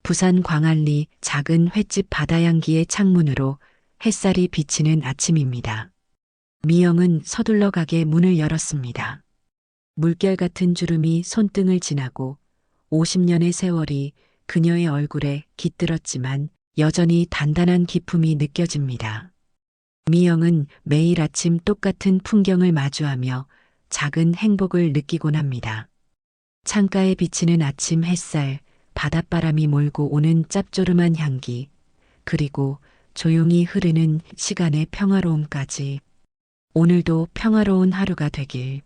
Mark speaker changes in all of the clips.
Speaker 1: 부산 광안리 작은 횟집 바다향기의 창문으로 햇살이 비치는 아침입니다. 미영은 서둘러 가게 문을 열었습니다. 물결 같은 주름이 손등을 지나고 50년의 세월이 그녀의 얼굴에 깃들었지만 여전히 단단한 기품이 느껴집니다. 미영은 매일 아침 똑같은 풍경을 마주하며 작은 행복을 느끼곤 합니다. 창가에 비치는 아침 햇살, 바닷바람이 몰고 오는 짭조름한 향기, 그리고 조용히 흐르는 시간의 평화로움까지. 오늘도 평화로운 하루가 되길.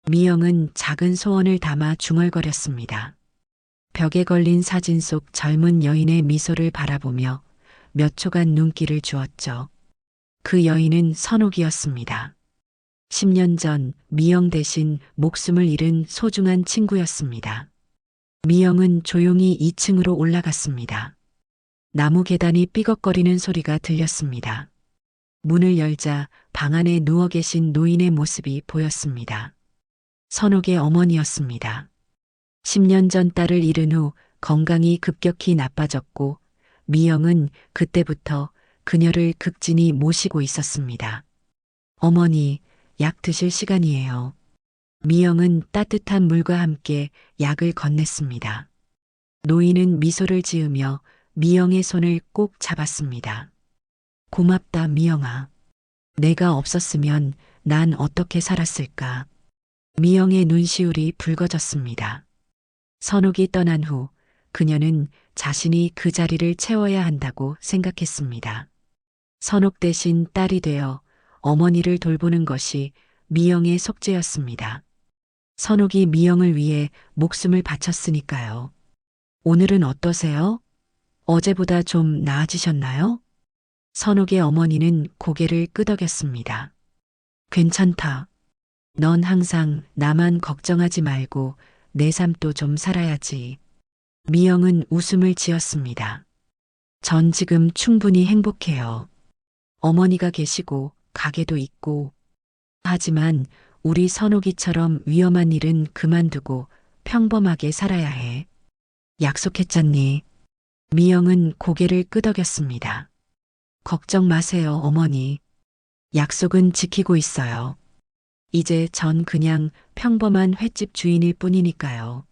Speaker 1: 미영은 작은 소원을 담아 중얼거렸습니다. 벽에 걸린 사진 속 젊은 여인의 미소를 바라보며 몇 초간 눈길을 주었죠. 그 여인은 선옥이었습니다. 10년 전 미영 대신 목숨을 잃은 소중한 친구였습니다. 미영은 조용히 2층으로 올라갔습니다. 나무 계단이 삐걱거리는 소리가 들렸습니다. 문을 열자 방 안에 누워 계신 노인의 모습이 보였습니다. 선옥의 어머니였습니다. 10년 전 딸을 잃은 후 건강이 급격히 나빠졌고 미영은 그때부터 그녀를 극진히 모시고 있었습니다. 어머니, 약 드실 시간이에요. 미영은 따뜻한 물과 함께 약을 건넸습니다. 노인은 미소를 지으며 미영의 손을 꼭 잡았습니다. 고맙다, 미영아. 내가 없었으면 난 어떻게 살았을까. 미영의 눈시울이 붉어졌습니다. 선옥이 떠난 후 그녀는 자신이 그 자리를 채워야 한다고 생각했습니다. 선옥 대신 딸이 되어 어머니를 돌보는 것이 미영의 속죄였습니다. 선옥이 미영을 위해 목숨을 바쳤으니까요. 오늘은 어떠세요? 어제보다 좀 나아지셨나요? 선옥의 어머니는 고개를 끄덕였습니다. 괜찮다. 넌 항상 나만 걱정하지 말고 내 삶도 좀 살아야지. 미영은 웃음을 지었습니다. 전 지금 충분히 행복해요. 어머니가 계시고 가게도 있고. 하지만 우리 선옥이처럼 위험한 일은 그만두고 평범하게 살아야 해. 약속했잖니. 미영은 고개를 끄덕였습니다. 걱정 마세요, 어머니. 약속은 지키고 있어요. 이제 전 그냥 평범한 횟집 주인일 뿐이니까요.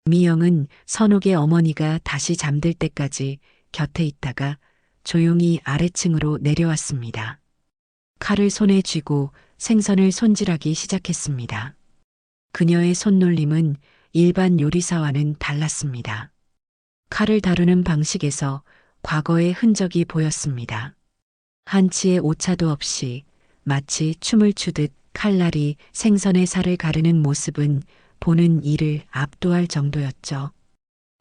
Speaker 1: 미영은 선옥의 어머니가 다시 잠들 때까지 곁에 있다가 조용히 아래층으로 내려왔습니다. 칼을 손에 쥐고 생선을 손질하기 시작했습니다. 그녀의 손놀림은 일반 요리사와는 달랐습니다. 칼을 다루는 방식에서 과거의 흔적이 보였습니다. 한치의 오차도 없이 마치 춤을 추듯 칼날이 생선의 살을 가르는 모습은 보는 이를 압도할 정도였죠.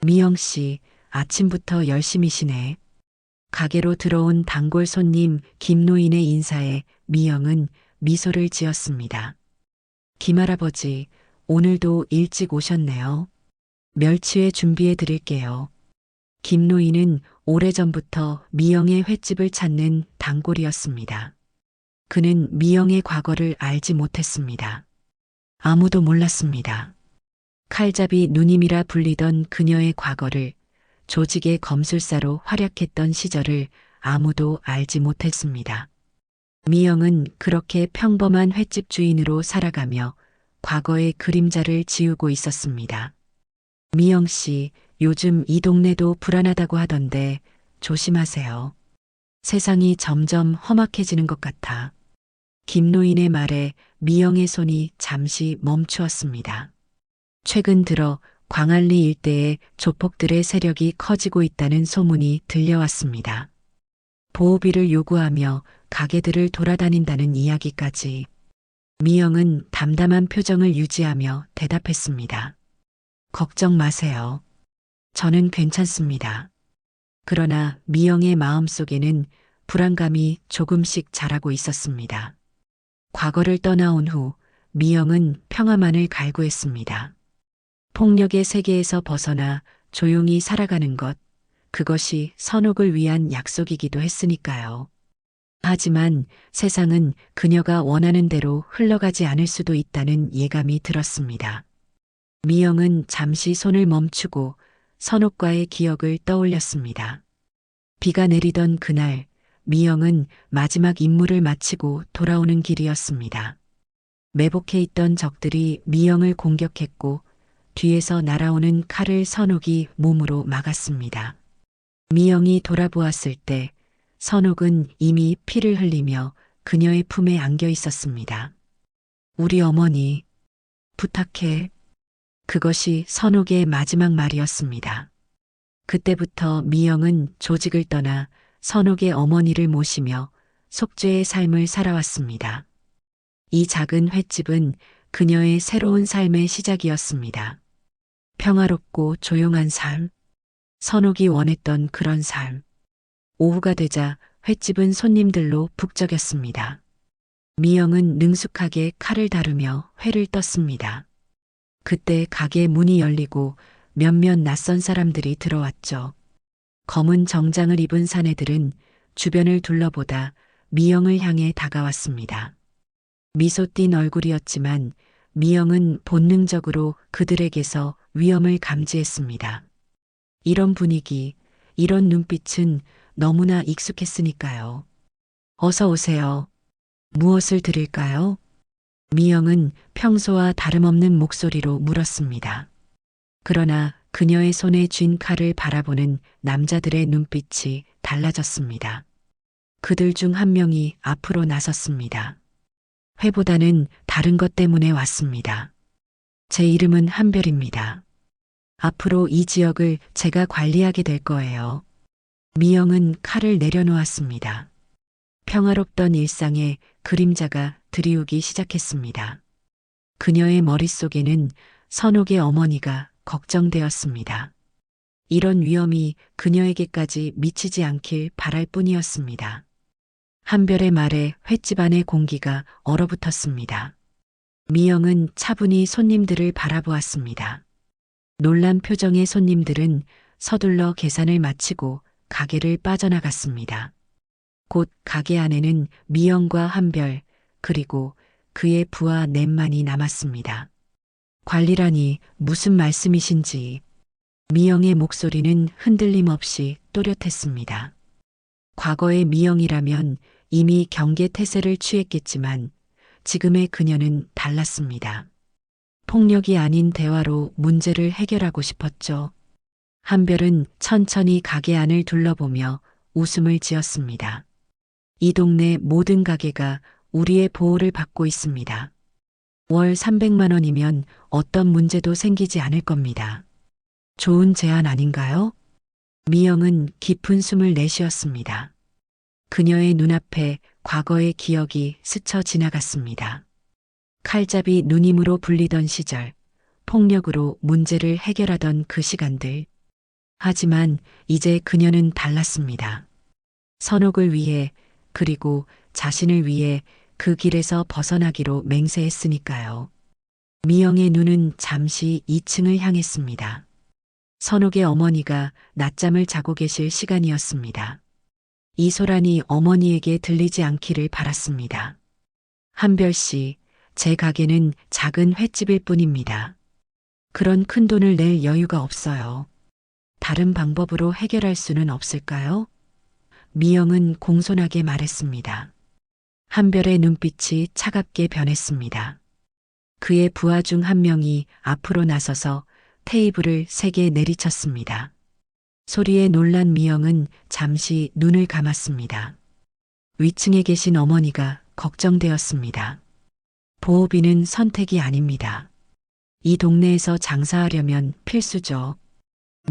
Speaker 1: 미영 씨, 아침부터 열심히시네. 가게로 들어온 단골 손님 김노인의 인사에 미영은 미소를 지었습니다. 김할아버지, 오늘도 일찍 오셨네요. 멸치회 준비해 드릴게요. 김노인은 오래전부터 미영의 횟집을 찾는 단골이었습니다. 그는 미영의 과거를 알지 못했습니다. 아무도 몰랐습니다. 칼잡이 누님이라 불리던 그녀의 과거를, 조직의 검술사로 활약했던 시절을 아무도 알지 못했습니다. 미영은 그렇게 평범한 횟집 주인으로 살아가며 과거의 그림자를 지우고 있었습니다. 미영 씨, 요즘 이 동네도 불안하다고 하던데 조심하세요. 세상이 점점 험악해지는 것 같아. 김노인의 말에 미영의 손이 잠시 멈추었습니다. 최근 들어 광안리 일대에 조폭들의 세력이 커지고 있다는 소문이 들려왔습니다. 보호비를 요구하며 가게들을 돌아다닌다는 이야기까지. 미영은 담담한 표정을 유지하며 대답했습니다. 걱정 마세요. 저는 괜찮습니다. 그러나 미영의 마음속에는 불안감이 조금씩 자라고 있었습니다. 과거를 떠나온 후 미영은 평화만을 갈구했습니다. 폭력의 세계에서 벗어나 조용히 살아가는 것, 그것이 선옥을 위한 약속이기도 했으니까요. 하지만 세상은 그녀가 원하는 대로 흘러가지 않을 수도 있다는 예감이 들었습니다. 미영은 잠시 손을 멈추고 선옥과의 기억을 떠올렸습니다. 비가 내리던 그날, 미영은 마지막 임무를 마치고 돌아오는 길이었습니다. 매복해 있던 적들이 미영을 공격했고 뒤에서 날아오는 칼을 선옥이 몸으로 막았습니다. 미영이 돌아보았을 때 선옥은 이미 피를 흘리며 그녀의 품에 안겨 있었습니다. 우리 어머니, 부탁해. 그것이 선옥의 마지막 말이었습니다. 그때부터 미영은 조직을 떠나 선옥의 어머니를 모시며 속죄의 삶을 살아왔습니다. 이 작은 횟집은 그녀의 새로운 삶의 시작이었습니다. 평화롭고 조용한 삶, 선옥이 원했던 그런 삶. 오후가 되자 횟집은 손님들로 북적였습니다. 미영은 능숙하게 칼을 다루며 회를 떴습니다. 그때 가게 문이 열리고 몇몇 낯선 사람들이 들어왔죠. 검은 정장을 입은 사내들은 주변을 둘러보다 미영을 향해 다가왔습니다. 미소 띤 얼굴이었지만 미영은 본능적으로 그들에게서 위험을 감지했습니다. 이런 분위기, 이런 눈빛은 너무나 익숙했으니까요. 어서 오세요. 무엇을 드릴까요? 미영은 평소와 다름없는 목소리로 물었습니다. 그러나 그녀의 손에 쥔 칼을 바라보는 남자들의 눈빛이 달라졌습니다. 그들 중 한 명이 앞으로 나섰습니다. 회보다는 다른 것 때문에 왔습니다. 제 이름은 한별입니다. 앞으로 이 지역을 제가 관리하게 될 거예요. 미영은 칼을 내려놓았습니다. 평화롭던 일상에 그림자가 드리우기 시작했습니다. 그녀의 머릿속에는 선옥의 어머니가 걱정되었습니다. 이런 위험이 그녀에게까지 미치지 않길 바랄 뿐이었습니다. 한별의 말에 횟집 안의 공기가 얼어붙었습니다. 미영은 차분히 손님들을 바라보았습니다. 놀란 표정의 손님들은 서둘러 계산을 마치고 가게를 빠져나갔습니다. 곧 가게 안에는 미영과 한별, 그리고 그의 부하 넷만이 남았습니다. 관리라니 무슨 말씀이신지. 미영의 목소리는 흔들림 없이 또렷했습니다. 과거의 미영이라면 이미 경계 태세를 취했겠지만 지금의 그녀는 달랐습니다. 폭력이 아닌 대화로 문제를 해결하고 싶었죠. 한별은 천천히 가게 안을 둘러보며 웃음을 지었습니다. 이 동네 모든 가게가 우리의 보호를 받고 있습니다. 월 300만 원이면 어떤 문제도 생기지 않을 겁니다. 좋은 제안 아닌가요? 미영은 깊은 숨을 내쉬었습니다. 그녀의 눈앞에 과거의 기억이 스쳐 지나갔습니다. 칼잡이 누님으로 불리던 시절, 폭력으로 문제를 해결하던 그 시간들. 하지만 이제 그녀는 달랐습니다. 선옥을 위해, 그리고 자신을 위해 그 길에서 벗어나기로 맹세했으니까요. 미영의 눈은 잠시 2층을 향했습니다. 선옥의 어머니가 낮잠을 자고 계실 시간이었습니다. 이 소란이 어머니에게 들리지 않기를 바랐습니다. 한별 씨, 제 가게는 작은 횟집일 뿐입니다. 그런 큰 돈을 낼 여유가 없어요. 다른 방법으로 해결할 수는 없을까요? 미영은 공손하게 말했습니다. 한별의 눈빛이 차갑게 변했습니다. 그의 부하 중 한 명이 앞으로 나서서 테이블을 3개 내리쳤습니다. 소리에 놀란 미영은 잠시 눈을 감았습니다. 위층에 계신 어머니가 걱정되었습니다. 보호비는 선택이 아닙니다. 이 동네에서 장사하려면 필수죠.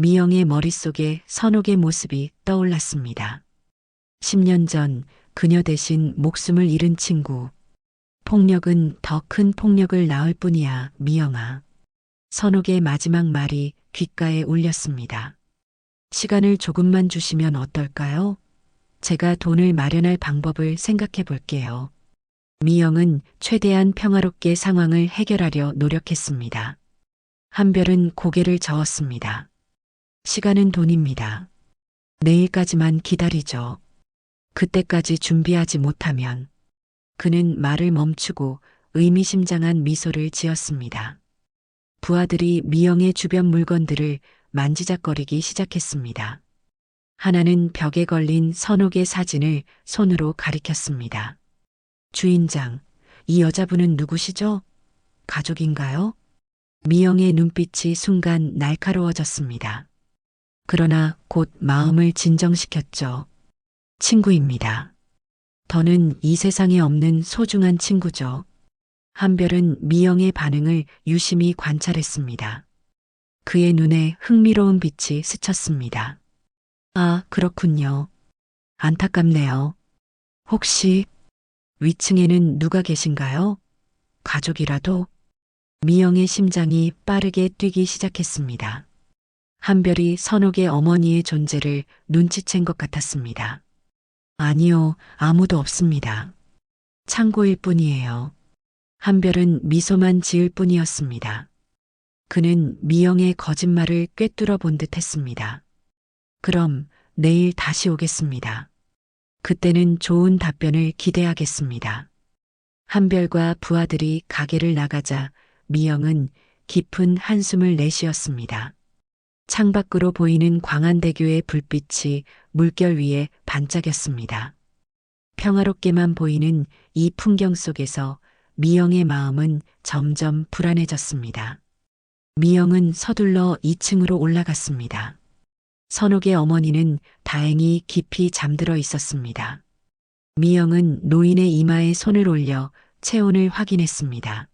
Speaker 1: 미영의 머릿속에 선옥의 모습이 떠올랐습니다. 10년 전 그녀 대신 목숨을 잃은 친구. 폭력은 더 큰 폭력을 낳을 뿐이야, 미영아. 선옥의 마지막 말이 귓가에 울렸습니다. 시간을 조금만 주시면 어떨까요? 제가 돈을 마련할 방법을 생각해 볼게요. 미영은 최대한 평화롭게 상황을 해결하려 노력했습니다. 한별은 고개를 저었습니다. 시간은 돈입니다. 내일까지만 기다리죠. 그때까지 준비하지 못하면. 그는 말을 멈추고 의미심장한 미소를 지었습니다. 부하들이 미영의 주변 물건들을 만지작거리기 시작했습니다. 하나는 벽에 걸린 선옥의 사진을 손으로 가리켰습니다. 주인장, 이 여자분은 누구시죠? 가족인가요? 미영의 눈빛이 순간 날카로워졌습니다. 그러나 곧 마음을 진정시켰죠. 친구입니다. 더는 이 세상에 없는 소중한 친구죠. 한별은 미영의 반응을 유심히 관찰했습니다. 그의 눈에 흥미로운 빛이 스쳤습니다. 아, 그렇군요. 안타깝네요. 혹시 위층에는 누가 계신가요? 가족이라도? 미영의 심장이 빠르게 뛰기 시작했습니다. 한별이 선옥의 어머니의 존재를 눈치챈 것 같았습니다. 아니요, 아무도 없습니다. 창고일 뿐이에요. 한별은 미소만 지을 뿐이었습니다. 그는 미영의 거짓말을 꿰뚫어 본 듯 했습니다. 그럼 내일 다시 오겠습니다. 그때는 좋은 답변을 기대하겠습니다. 한별과 부하들이 가게를 나가자 미영은 깊은 한숨을 내쉬었습니다. 창밖으로 보이는 광안대교의 불빛이 물결 위에 반짝였습니다. 평화롭게만 보이는 이 풍경 속에서 미영의 마음은 점점 불안해졌습니다. 미영은 서둘러 2층으로 올라갔습니다. 선옥의 어머니는 다행히 깊이 잠들어 있었습니다. 미영은 노인의 이마에 손을 올려 체온을 확인했습니다.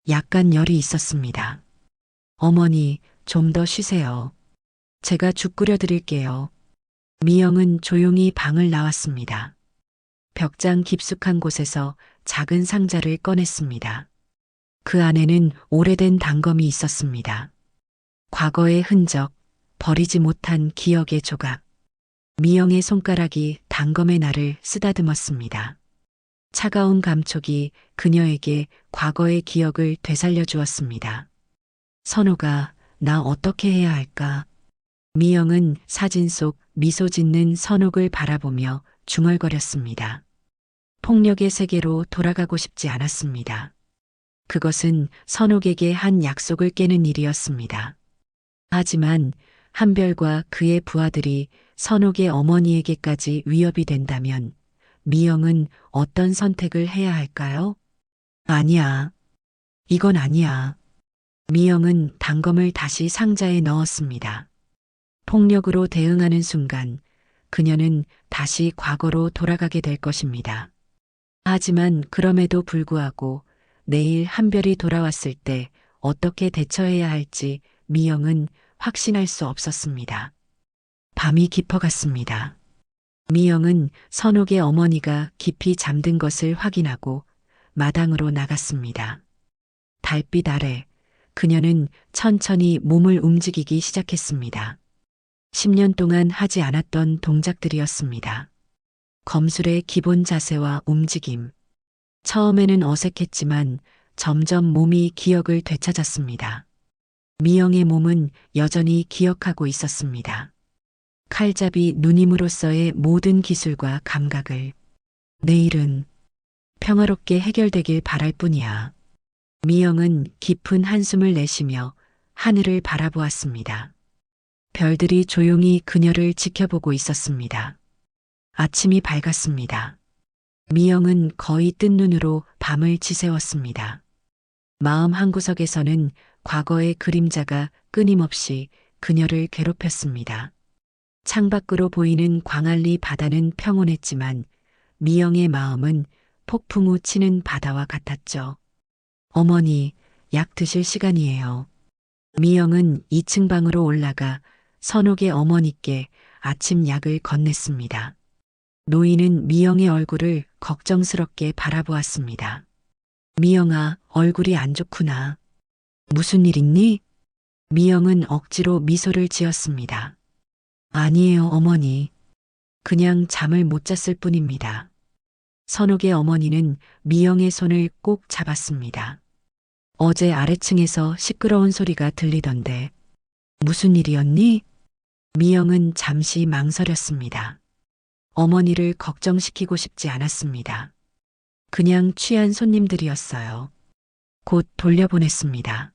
Speaker 1: 약간 열이 있었습니다. 어머니, 좀 더 쉬세요. 제가 죽 끓여 드릴게요. 미영은 조용히 방을 나왔습니다. 벽장 깊숙한 곳에서 작은 상자를 꺼냈습니다. 그 안에는 오래된 단검이 있었습니다. 과거의 흔적, 버리지 못한 기억의 조각. 미영의 손가락이 단검의 날을 쓰다듬었습니다. 차가운 감촉이 그녀에게 과거의 기억을 되살려 주었습니다. 선호가 나 어떻게 해야 할까? 미영은 사진 속 미소 짓는 선옥을 바라보며 중얼거렸습니다. 폭력의 세계로 돌아가고 싶지 않았습니다. 그것은 선옥에게 한 약속을 깨는 일이었습니다. 하지만 한별과 그의 부하들이 선옥의 어머니에게까지 위협이 된다면 미영은 어떤 선택을 해야 할까요? 아니야. 이건 아니야. 미영은 단검을 다시 상자에 넣었습니다. 폭력으로 대응하는 순간 그녀는 다시 과거로 돌아가게 될 것입니다. 하지만 그럼에도 불구하고 내일 한별이 돌아왔을 때 어떻게 대처해야 할지 미영은 확신할 수 없었습니다. 밤이 깊어갔습니다. 미영은 선옥의 어머니가 깊이 잠든 것을 확인하고 마당으로 나갔습니다. 달빛 아래 그녀는 천천히 몸을 움직이기 시작했습니다. 10년 동안 하지 않았던 동작들이었습니다. 검술의 기본 자세와 움직임. 처음에는 어색했지만 점점 몸이 기억을 되찾았습니다. 미영의 몸은 여전히 기억하고 있었습니다. 칼잡이 누님으로서의 모든 기술과 감각을. 내일은 평화롭게 해결되길 바랄 뿐이야. 미영은 깊은 한숨을 내쉬며 하늘을 바라보았습니다. 별들이 조용히 그녀를 지켜보고 있었습니다. 아침이 밝았습니다. 미영은 거의 뜬 눈으로 밤을 지새웠습니다. 마음 한구석에서는 과거의 그림자가 끊임없이 그녀를 괴롭혔습니다. 창밖으로 보이는 광안리 바다는 평온했지만 미영의 마음은 폭풍 우 치는 바다와 같았죠. 어머니, 약 드실 시간이에요. 미영은 2층 방으로 올라가 선옥의 어머니께 아침 약을 건넸습니다. 노인은 미영의 얼굴을 걱정스럽게 바라보았습니다. 미영아, 얼굴이 안 좋구나. 무슨 일 있니? 미영은 억지로 미소를 지었습니다. 아니에요, 어머니. 그냥 잠을 못 잤을 뿐입니다. 선옥의 어머니는 미영의 손을 꼭 잡았습니다. 어제 아래층에서 시끄러운 소리가 들리던데 무슨 일이었니? 미영은 잠시 망설였습니다. 어머니를 걱정시키고 싶지 않았습니다. 그냥 취한 손님들이었어요. 곧 돌려보냈습니다.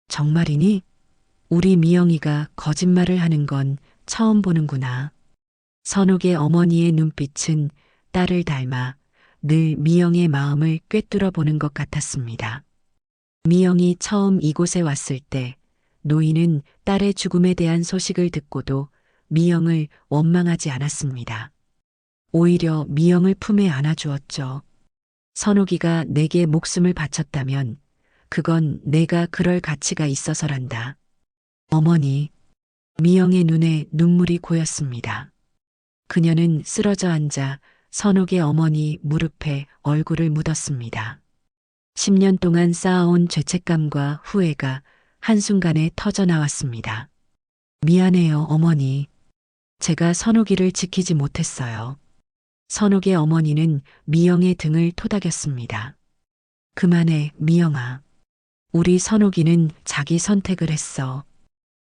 Speaker 1: 정말이니? 우리 미영이가 거짓말을 하는 건 처음 보는구나. 선옥의 어머니의 눈빛은 딸을 닮아 늘 미영의 마음을 꿰뚫어 보는 것 같았습니다. 미영이 처음 이곳에 왔을 때 노인은 딸의 죽음에 대한 소식을 듣고도 미영을 원망하지 않았습니다. 오히려 미영을 품에 안아주었죠. 선옥이가 내게 목숨을 바쳤다면 그건 내가 그럴 가치가 있어서란다. 어머니, 미영의 눈에 눈물이 고였습니다. 그녀는 쓰러져 앉아 선옥의 어머니 무릎에 얼굴을 묻었습니다. 10년 동안 쌓아온 죄책감과 후회가 한순간에 터져 나왔습니다. 미안해요, 어머니. 제가 선옥이를 지키지 못했어요. 선옥의 어머니는 미영의 등을 토닥였습니다. 그만해, 미영아. 우리 선옥이는 자기 선택을 했어.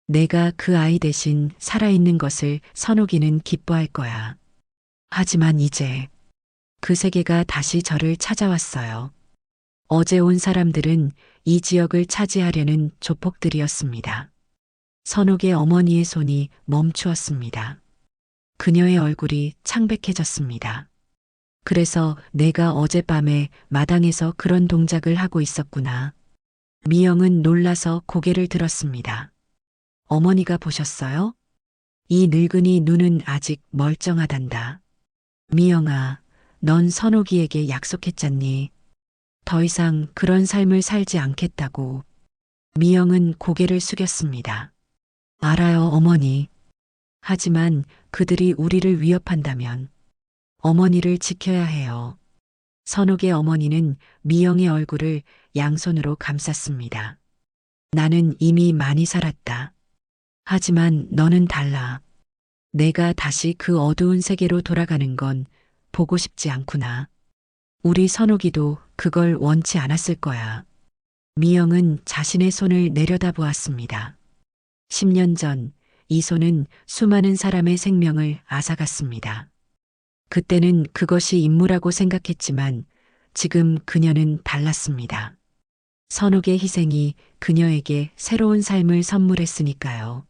Speaker 1: 내가 그 아이 대신 살아있는 것을 선옥이는 기뻐할 거야. 하지만 이제 그 세계가 다시 저를 찾아왔어요. 어제 온 사람들은 이 지역을 차지하려는 조폭들이었습니다. 선옥의 어머니의 손이 멈추었습니다. 그녀의 얼굴이 창백해졌습니다. 그래서 내가 어젯밤에 마당에서 그런 동작을 하고 있었구나. 미영은 놀라서 고개를 들었습니다. 어머니가 보셨어요? 이 늙은이 눈은 아직 멀쩡하단다. 미영아, 넌 선옥이에게 약속했잖니. 더 이상 그런 삶을 살지 않겠다고. 미영은 고개를 숙였습니다. 알아요, 어머니. 하지만 그들이 우리를 위협한다면 어머니를 지켜야 해요. 선옥의 어머니는 미영의 얼굴을 양손으로 감쌌습니다. 나는 이미 많이 살았다. 하지만 너는 달라. 내가 다시 그 어두운 세계로 돌아가는 건 보고 싶지 않구나. 우리 선옥이도 그걸 원치 않았을 거야. 미영은 자신의 손을 내려다보았습니다. 10년 전 이 손은 수많은 사람의 생명을 앗아갔습니다. 그때는 그것이 임무라고 생각했지만 지금 그녀는 달랐습니다. 선옥의 희생이 그녀에게 새로운 삶을 선물했으니까요.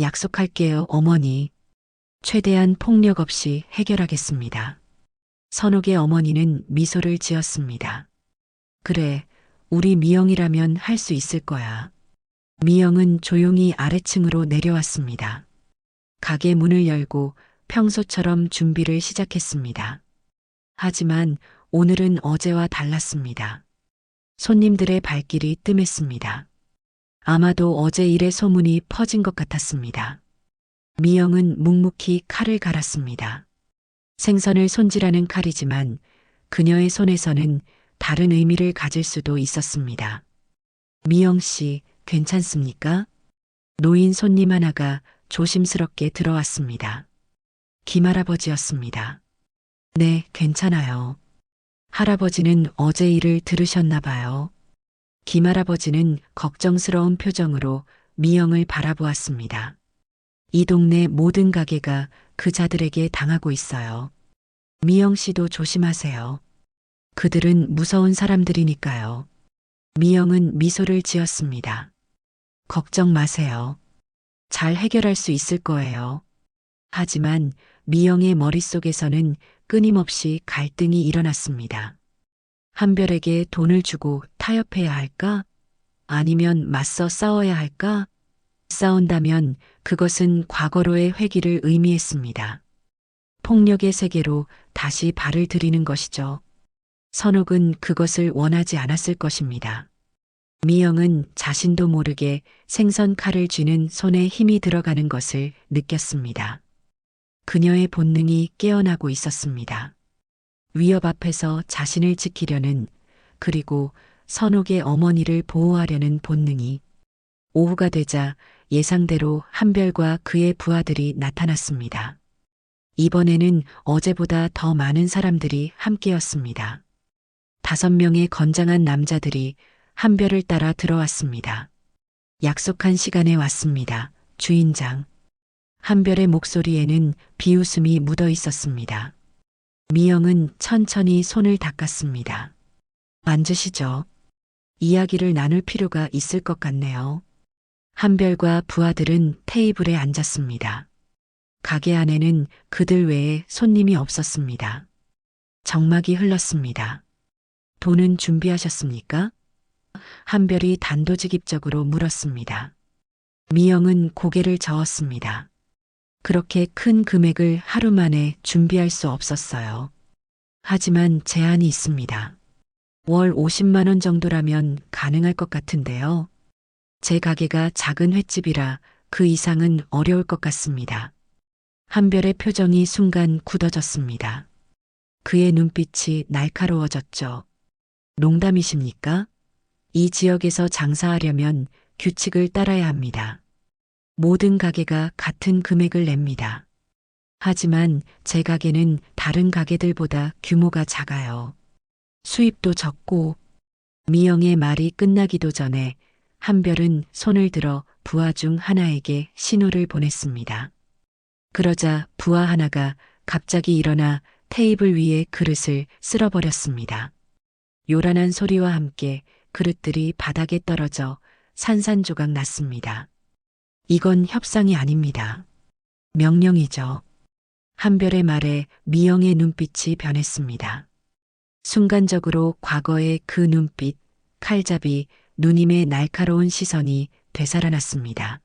Speaker 1: 약속할게요, 어머니. 최대한 폭력 없이 해결하겠습니다. 선옥의 어머니는 미소를 지었습니다. 그래, 우리 미영이라면 할 수 있을 거야. 미영은 조용히 아래층으로 내려왔습니다. 가게 문을 열고 평소처럼 준비를 시작했습니다. 하지만 오늘은 어제와 달랐습니다. 손님들의 발길이 뜸했습니다. 아마도 어제 일의 소문이 퍼진 것 같았습니다. 미영은 묵묵히 칼을 갈았습니다. 생선을 손질하는 칼이지만 그녀의 손에서는 다른 의미를 가질 수도 있었습니다. 미영 씨, 괜찮습니까? 노인 손님 하나가 조심스럽게 들어왔습니다. 김할아버지였습니다. 네, 괜찮아요. 할아버지는 어제 일을 들으셨나 봐요. 김할아버지는 걱정스러운 표정으로 미영을 바라보았습니다. 이 동네 모든 가게가 그 자들에게 당하고 있어요. 미영 씨도 조심하세요. 그들은 무서운 사람들이니까요. 미영은 미소를 지었습니다. 걱정 마세요. 잘 해결할 수 있을 거예요. 하지만 미영의 머릿속에서는 끊임없이 갈등이 일어났습니다. 한별에게 돈을 주고 타협해야 할까? 아니면 맞서 싸워야 할까? 싸운다면 그것은 과거로의 회귀를 의미했습니다. 폭력의 세계로 다시 발을 들이는 것이죠. 선옥은 그것을 원하지 않았을 것입니다. 미영은 자신도 모르게 생선 칼을 쥐는 손에 힘이 들어가는 것을 느꼈습니다. 그녀의 본능이 깨어나고 있었습니다. 위협 앞에서 자신을 지키려는, 그리고 선옥의 어머니를 보호하려는 본능이. 오후가 되자 예상대로 한별과 그의 부하들이 나타났습니다. 이번에는 어제보다 더 많은 사람들이 함께였습니다. 5명의 건장한 남자들이 한별을 따라 들어왔습니다. 약속한 시간에 왔습니다, 주인장. 한별의 목소리에는 비웃음이 묻어 있었습니다. 미영은 천천히 손을 닦았습니다. 앉으시죠. 이야기를 나눌 필요가 있을 것 같네요. 한별과 부하들은 테이블에 앉았습니다. 가게 안에는 그들 외에 손님이 없었습니다. 정막이 흘렀습니다. 돈은 준비하셨습니까? 한별이 단도직입적으로 물었습니다. 미영은 고개를 저었습니다. 그렇게 큰 금액을 하루 만에 준비할 수 없었어요. 하지만 제한이 있습니다. 월 50만 원 정도라면 가능할 것 같은데요. 제 가게가 작은 횟집이라 그 이상은 어려울 것 같습니다. 한별의 표정이 순간 굳어졌습니다. 그의 눈빛이 날카로워졌죠. 농담이십니까? 이 지역에서 장사하려면 규칙을 따라야 합니다. 모든 가게가 같은 금액을 냅니다. 하지만 제 가게는 다른 가게들보다 규모가 작아요. 수입도 적고. 미영의 말이 끝나기도 전에 한별은 손을 들어 부하 중 하나에게 신호를 보냈습니다. 그러자 부하 하나가 갑자기 일어나 테이블 위에 그릇을 쓸어버렸습니다. 요란한 소리와 함께 그릇들이 바닥에 떨어져 산산조각 났습니다. 이건 협상이 아닙니다. 명령이죠. 한별의 말에 미영의 눈빛이 변했습니다. 순간적으로 과거의 그 눈빛, 칼잡이, 누님의 날카로운 시선이 되살아났습니다.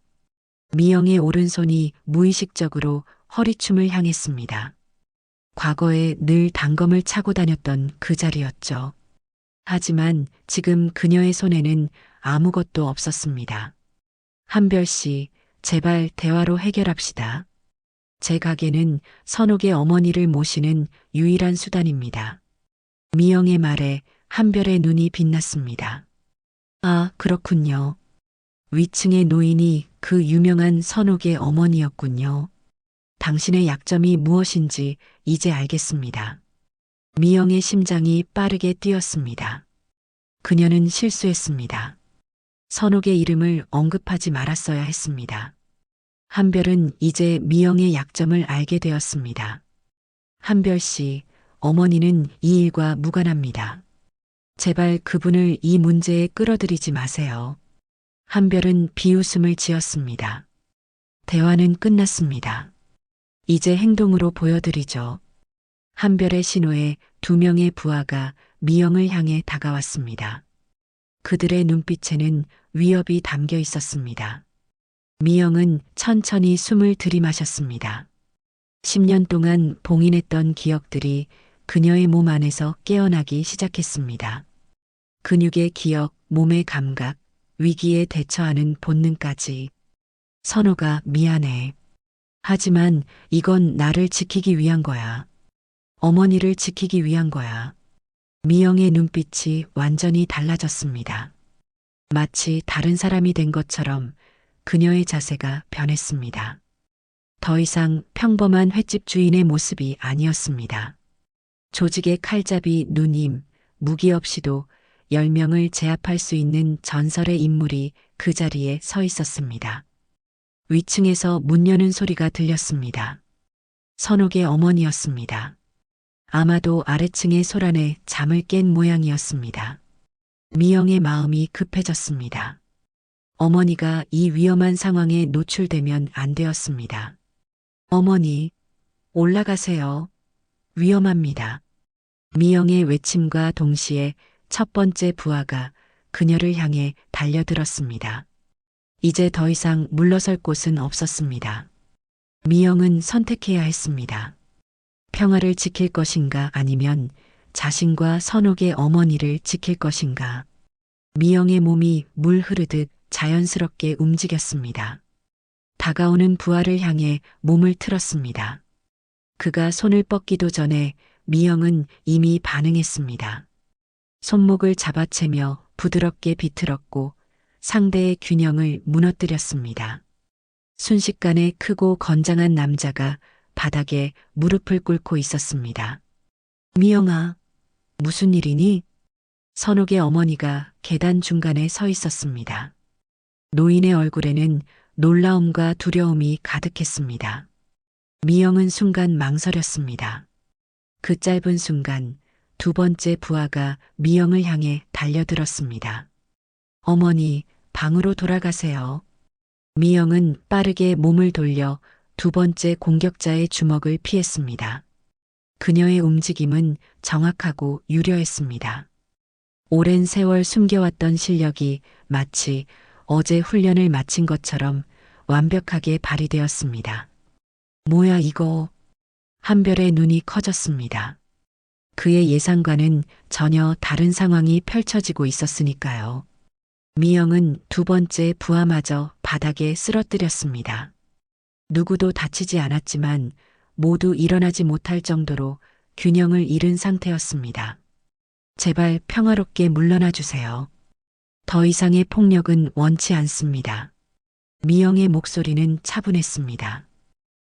Speaker 1: 미영의 오른손이 무의식적으로 허리춤을 향했습니다. 과거에 늘 단검을 차고 다녔던 그 자리였죠. 하지만 지금 그녀의 손에는 아무것도 없었습니다. 한별 씨, 제발 대화로 해결합시다. 제 가게는 선옥의 어머니를 모시는 유일한 수단입니다. 미영의 말에 한별의 눈이 빛났습니다. 아, 그렇군요. 위층의 노인이 그 유명한 선옥의 어머니였군요. 당신의 약점이 무엇인지 이제 알겠습니다. 미영의 심장이 빠르게 뛰었습니다. 그녀는 실수했습니다. 선옥의 이름을 언급하지 말았어야 했습니다. 한별은 이제 미영의 약점을 알게 되었습니다. 한별 씨, 어머니는 이 일과 무관합니다. 제발 그분을 이 문제에 끌어들이지 마세요. 한별은 비웃음을 지었습니다. 대화는 끝났습니다. 이제 행동으로 보여드리죠. 한별의 신호에 2명의 부하가 미영을 향해 다가왔습니다. 그들의 눈빛에는 위협이 담겨 있었습니다. 미영은 천천히 숨을 들이마셨습니다. 10년 동안 봉인했던 기억들이 그녀의 몸 안에서 깨어나기 시작했습니다. 근육의 기억, 몸의 감각, 위기에 대처하는 본능까지. 선호가 미안해. 하지만 이건 나를 지키기 위한 거야. 어머니를 지키기 위한 거야. 미영의 눈빛이 완전히 달라졌습니다. 마치 다른 사람이 된 것처럼 그녀의 자세가 변했습니다. 더 이상 평범한 횟집 주인의 모습이 아니었습니다. 조직의 칼잡이 누님, 무기 없이도 10명을 제압할 수 있는 전설의 인물이 그 자리에 서 있었습니다. 위층에서 문 여는 소리가 들렸습니다. 선옥의 어머니였습니다. 아마도 아래층의 소란에 잠을 깬 모양이었습니다. 미영의 마음이 급해졌습니다. 어머니가 이 위험한 상황에 노출되면 안 되었습니다. 어머니, 올라가세요. 위험합니다. 미영의 외침과 동시에 첫 번째 부하가 그녀를 향해 달려들었습니다. 이제 더 이상 물러설 곳은 없었습니다. 미영은 선택해야 했습니다. 평화를 지킬 것인가 아니면 자신과 선옥의 어머니를 지킬 것인가. 미영의 몸이 물 흐르듯 자연스럽게 움직였습니다. 다가오는 부하를 향해 몸을 틀었습니다. 그가 손을 뻗기도 전에 미영은 이미 반응했습니다. 손목을 잡아채며 부드럽게 비틀었고 상대의 균형을 무너뜨렸습니다. 순식간에 크고 건장한 남자가 바닥에 무릎을 꿇고 있었습니다. 미영아, 무슨 일이니? 선옥의 어머니가 계단 중간에 서 있었습니다. 노인의 얼굴에는 놀라움과 두려움이 가득했습니다. 미영은 순간 망설였습니다. 그 짧은 순간 2번째 부하가 미영을 향해 달려들었습니다. 어머니, 방으로 돌아가세요. 미영은 빠르게 몸을 돌려 두 번째 공격자의 주먹을 피했습니다. 그녀의 움직임은 정확하고 유려했습니다. 오랜 세월 숨겨왔던 실력이 마치 어제 훈련을 마친 것처럼 완벽하게 발휘되었습니다. 뭐야 이거? 한별의 눈이 커졌습니다. 그의 예상과는 전혀 다른 상황이 펼쳐지고 있었으니까요. 미영은 두 번째 부하마저 바닥에 쓰러뜨렸습니다. 누구도 다치지 않았지만 모두 일어나지 못할 정도로 균형을 잃은 상태였습니다. 제발 평화롭게 물러나 주세요. 더 이상의 폭력은 원치 않습니다. 미영의 목소리는 차분했습니다.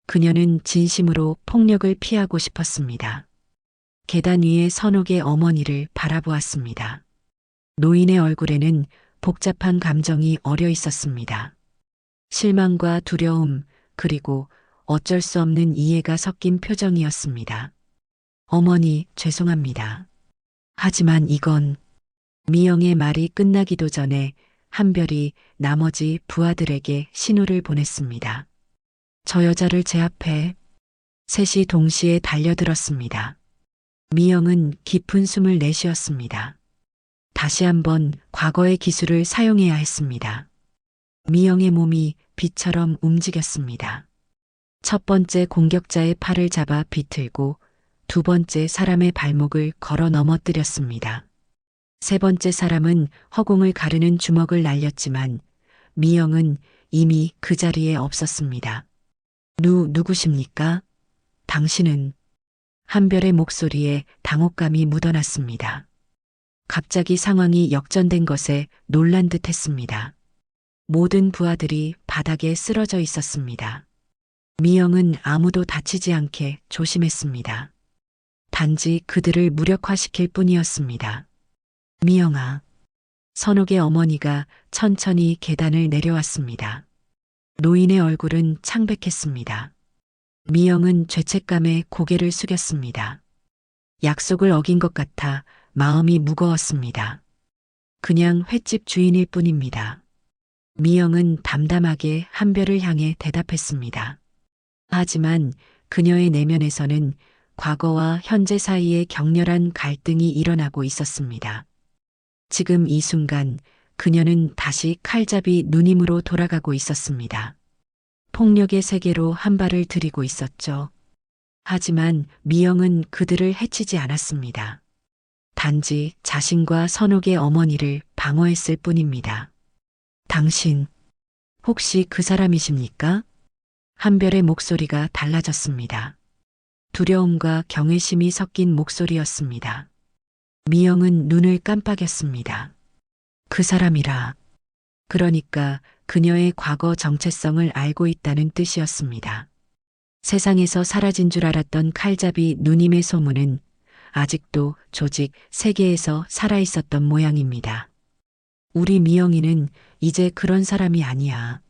Speaker 1: 그녀는 진심으로 폭력을 피하고 싶었습니다. 계단 위에 선옥의 어머니를 바라보았습니다. 노인의 얼굴에는 복잡한 감정이 어려 있었습니다. 실망과 두려움, 그리고 어쩔 수 없는 이해가 섞인 표정이었습니다. 어머니, 죄송합니다. 하지만 이건 미영의 말이 끝나기도 전에 한별이 나머지 부하들에게 신호를 보냈습니다. 저 여자를 제압해. 셋이 동시에 달려들었습니다. 미영은 깊은 숨을 내쉬었습니다. 다시 한번 과거의 기술을 사용해야 했습니다. 미영의 몸이 빛처럼 움직였습니다. 첫 번째 공격자의 팔을 잡아 비틀고 두 번째 사람의 발목을 걸어 넘어뜨렸습니다. 세 번째 사람은 허공을 가르는 주먹을 날렸지만 미영은 이미 그 자리에 없었습니다. 누구십니까? 당신은? 한별의 목소리에 당혹감이 묻어났습니다. 갑자기 상황이 역전된 것에 놀란 듯 했습니다. 모든 부하들이 바닥에 쓰러져 있었습니다. 미영은 아무도 다치지 않게 조심했습니다. 단지 그들을 무력화시킬 뿐이었습니다. 미영아. 선옥의 어머니가 천천히 계단을 내려왔습니다. 노인의 얼굴은 창백했습니다. 미영은 죄책감에 고개를 숙였습니다. 약속을 어긴 것 같아 마음이 무거웠습니다. 그냥 횟집 주인일 뿐입니다. 미영은 담담하게 한별을 향해 대답했습니다. 하지만 그녀의 내면에서는 과거와 현재 사이에 격렬한 갈등이 일어나고 있었습니다. 지금 이 순간 그녀는 다시 칼잡이 누님으로 돌아가고 있었습니다. 폭력의 세계로 한 발을 들이고 있었죠. 하지만 미영은 그들을 해치지 않았습니다. 단지 자신과 선옥의 어머니를 방어했을 뿐입니다. 당신, 혹시 그 사람이십니까? 한별의 목소리가 달라졌습니다. 두려움과 경외심이 섞인 목소리였습니다. 미영은 눈을 깜빡였습니다. 그 사람이라. 그러니까 그녀의 과거 정체성을 알고 있다는 뜻이었습니다. 세상에서 사라진 줄 알았던 칼잡이 누님의 소문은 아직도 조직 세계에서 살아있었던 모양입니다. 우리 미영이는 이제 그런 사람이 아니야.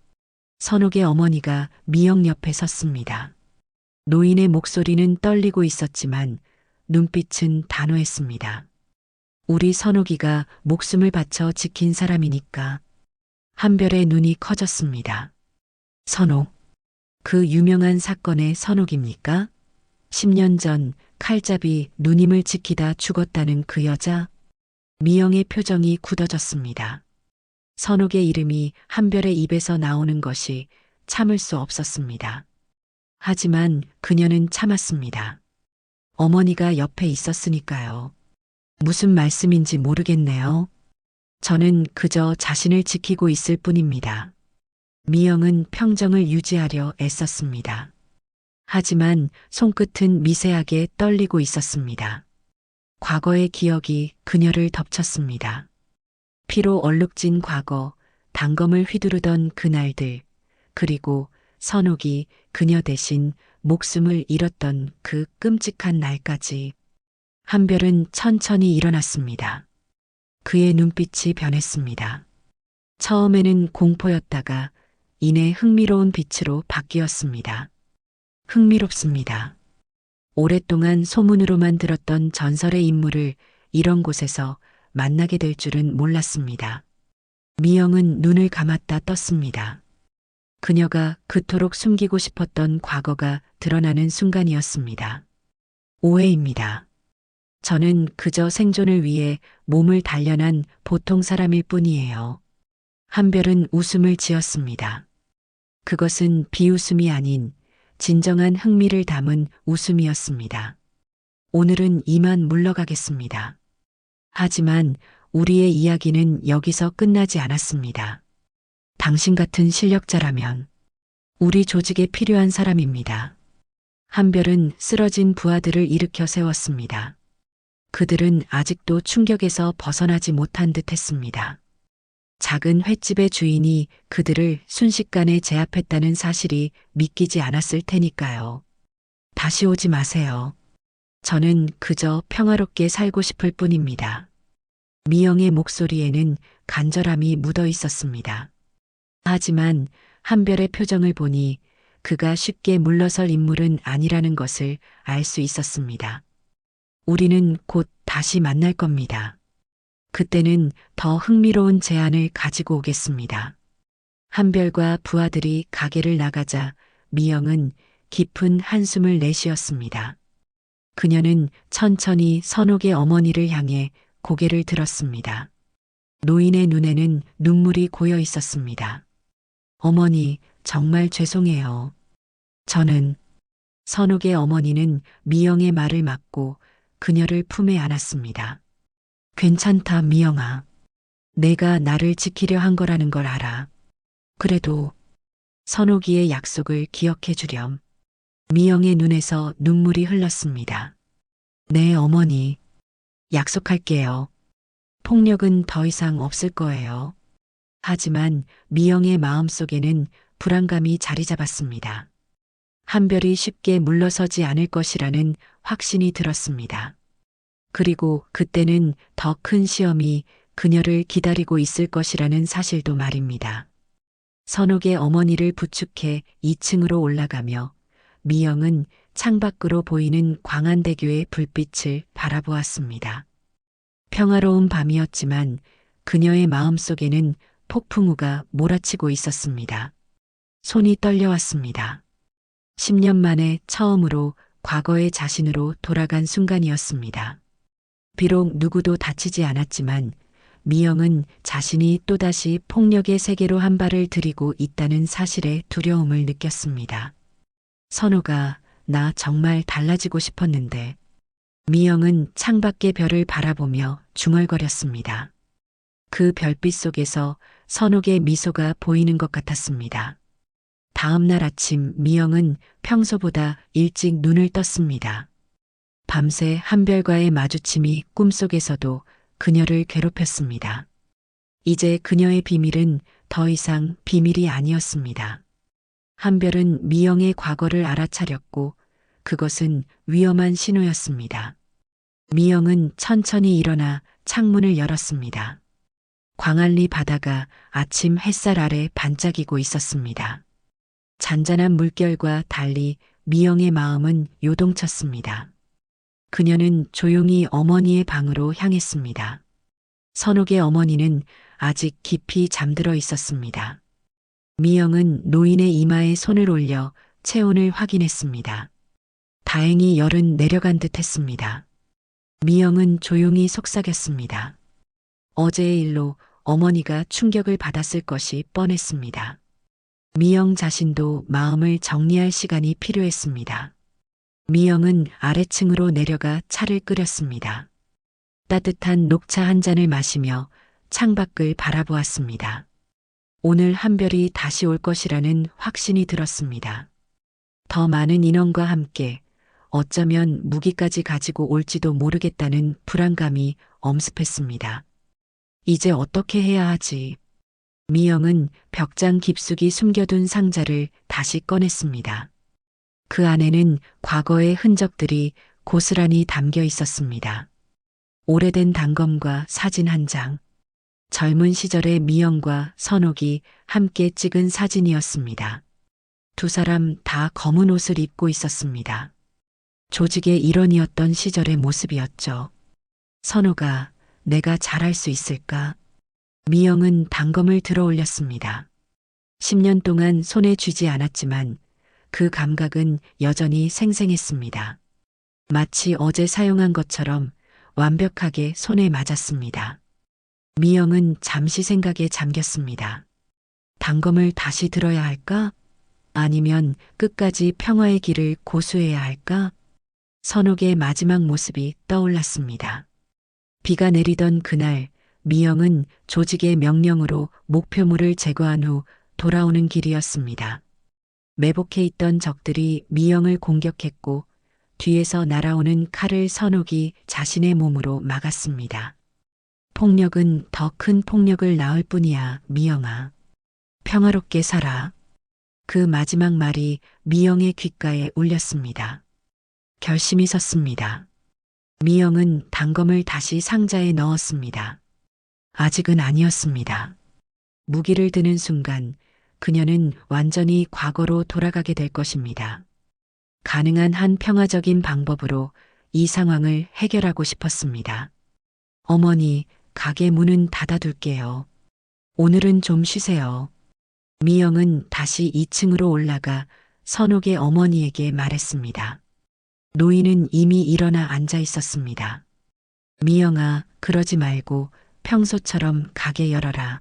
Speaker 1: 선옥의 어머니가 미영 옆에 섰습니다. 노인의 목소리는 떨리고 있었지만 눈빛은 단호했습니다. 우리 선옥이가 목숨을 바쳐 지킨 사람이니까. 한별의 눈이 커졌습니다. 선옥. 그 유명한 사건의 선옥입니까? 10년 전 칼잡이 누님을 지키다 죽었다는 그 여자? 미영의 표정이 굳어졌습니다. 선옥의 이름이 한별의 입에서 나오는 것이 참을 수 없었습니다. 하지만 그녀는 참았습니다. 어머니가 옆에 있었으니까요. 무슨 말씀인지 모르겠네요. 저는 그저 자신을 지키고 있을 뿐입니다. 미영은 평정을 유지하려 애썼습니다. 하지만 손끝은 미세하게 떨리고 있었습니다. 과거의 기억이 그녀를 덮쳤습니다. 피로 얼룩진 과거, 단검을 휘두르던 그날들, 그리고 선옥이 그녀 대신 목숨을 잃었던 그 끔찍한 날까지. 한별은 천천히 일어났습니다. 그의 눈빛이 변했습니다. 처음에는 공포였다가 이내 흥미로운 빛으로 바뀌었습니다. 흥미롭습니다. 오랫동안 소문으로만 들었던 전설의 인물을 이런 곳에서 만나게 될 줄은 몰랐습니다. 미영은 눈을 감았다 떴습니다. 그녀가 그토록 숨기고 싶었던 과거가 드러나는 순간이었습니다. 오해입니다. 저는 그저 생존을 위해 몸을 단련한 보통 사람일 뿐이에요. 한별은 웃음을 지었습니다. 그것은 비웃음이 아닌 진정한 흥미를 담은 웃음이었습니다. 오늘은 이만 물러가겠습니다. 하지만 우리의 이야기는 여기서 끝나지 않았습니다. 당신 같은 실력자라면 우리 조직에 필요한 사람입니다. 한별은 쓰러진 부하들을 일으켜 세웠습니다. 그들은 아직도 충격에서 벗어나지 못한 듯 했습니다. 작은 횟집의 주인이 그들을 순식간에 제압했다는 사실이 믿기지 않았을 테니까요. 다시 오지 마세요. 저는 그저 평화롭게 살고 싶을 뿐입니다. 미영의 목소리에는 간절함이 묻어 있었습니다. 하지만 한별의 표정을 보니 그가 쉽게 물러설 인물은 아니라는 것을 알 수 있었습니다. 우리는 곧 다시 만날 겁니다. 그때는 더 흥미로운 제안을 가지고 오겠습니다. 한별과 부하들이 가게를 나가자 미영은 깊은 한숨을 내쉬었습니다. 그녀는 천천히 선옥의 어머니를 향해 고개를 들었습니다. 노인의 눈에는 눈물이 고여 있었습니다. 어머니, 정말 죄송해요. 저는 선옥의 어머니는 미영의 말을 막고 그녀를 품에 안았습니다. 괜찮다, 미영아. 내가 나를 지키려 한 거라는 걸 알아. 그래도 선옥이의 약속을 기억해 주렴. 미영의 눈에서 눈물이 흘렀습니다. 네, 어머니. 약속할게요. 폭력은 더 이상 없을 거예요. 하지만 미영의 마음속에는 불안감이 자리 잡았습니다. 한별이 쉽게 물러서지 않을 것이라는 확신이 들었습니다. 그리고 그때는 더 큰 시험이 그녀를 기다리고 있을 것이라는 사실도 말입니다. 선옥의 어머니를 부축해 2층으로 올라가며 미영은 창밖으로 보이는 광안대교의 불빛을 바라보았습니다. 평화로운 밤이었지만 그녀의 마음속에는 폭풍우가 몰아치고 있었습니다. 손이 떨려왔습니다. 10년 만에 처음으로 과거의 자신으로 돌아간 순간이었습니다. 비록 누구도 다치지 않았지만 미영은 자신이 또다시 폭력의 세계로 한 발을 들이고 있다는 사실에 두려움을 느꼈습니다. 선우가 나 정말 달라지고 싶었는데. 미영은 창밖의 별을 바라보며 중얼거렸습니다. 그 별빛 속에서 선옥의 미소가 보이는 것 같았습니다. 다음 날 아침 미영은 평소보다 일찍 눈을 떴습니다. 밤새 한별과의 마주침이 꿈속에서도 그녀를 괴롭혔습니다. 이제 그녀의 비밀은 더 이상 비밀이 아니었습니다. 한별은 미영의 과거를 알아차렸고 그것은 위험한 신호였습니다. 미영은 천천히 일어나 창문을 열었습니다. 광안리 바다가 아침 햇살 아래 반짝이고 있었습니다. 잔잔한 물결과 달리 미영의 마음은 요동쳤습니다. 그녀는 조용히 어머니의 방으로 향했습니다. 선옥의 어머니는 아직 깊이 잠들어 있었습니다. 미영은 노인의 이마에 손을 올려 체온을 확인했습니다. 다행히 열은 내려간 듯 했습니다. 미영은 조용히 속삭였습니다. 어제의 일로 어머니가 충격을 받았을 것이 뻔했습니다. 미영 자신도 마음을 정리할 시간이 필요했습니다. 미영은 아래층으로 내려가 차를 끓였습니다. 따뜻한 녹차 한 잔을 마시며 창밖을 바라보았습니다. 오늘 한별이 다시 올 것이라는 확신이 들었습니다. 더 많은 인원과 함께 어쩌면 무기까지 가지고 올지도 모르겠다는 불안감이 엄습했습니다. 이제 어떻게 해야 하지? 미영은 벽장 깊숙이 숨겨둔 상자를 다시 꺼냈습니다. 그 안에는 과거의 흔적들이 고스란히 담겨 있었습니다. 오래된 단검과 사진 한 장, 젊은 시절의 미영과 선옥이 함께 찍은 사진이었습니다. 두 사람 다 검은 옷을 입고 있었습니다. 조직의 일원이었던 시절의 모습이었죠. 선옥아, 내가 잘할 수 있을까? 미영은 단검을 들어 올렸습니다. 10년 동안 손에 쥐지 않았지만 그 감각은 여전히 생생했습니다. 마치 어제 사용한 것처럼 완벽하게 손에 맞았습니다. 미영은 잠시 생각에 잠겼습니다. 단검을 다시 들어야 할까? 아니면 끝까지 평화의 길을 고수해야 할까? 선옥의 마지막 모습이 떠올랐습니다. 비가 내리던 그날, 미영은 조직의 명령으로 목표물을 제거한 후 돌아오는 길이었습니다. 매복해 있던 적들이 미영을 공격했고 뒤에서 날아오는 칼을 선옥이 자신의 몸으로 막았습니다. 폭력은 더 큰 폭력을 낳을 뿐이야, 미영아. 평화롭게 살아. 그 마지막 말이 미영의 귓가에 울렸습니다. 결심이 섰습니다. 미영은 단검을 다시 상자에 넣었습니다. 아직은 아니었습니다. 무기를 드는 순간 그녀는 완전히 과거로 돌아가게 될 것입니다. 가능한 한 평화적인 방법으로 이 상황을 해결하고 싶었습니다. 어머니, 가게 문은 닫아둘게요. 오늘은 좀 쉬세요. 미영은 다시 2층으로 올라가 선옥의 어머니에게 말했습니다. 노인은 이미 일어나 앉아 있었습니다. 미영아, 그러지 말고 평소처럼 가게 열어라.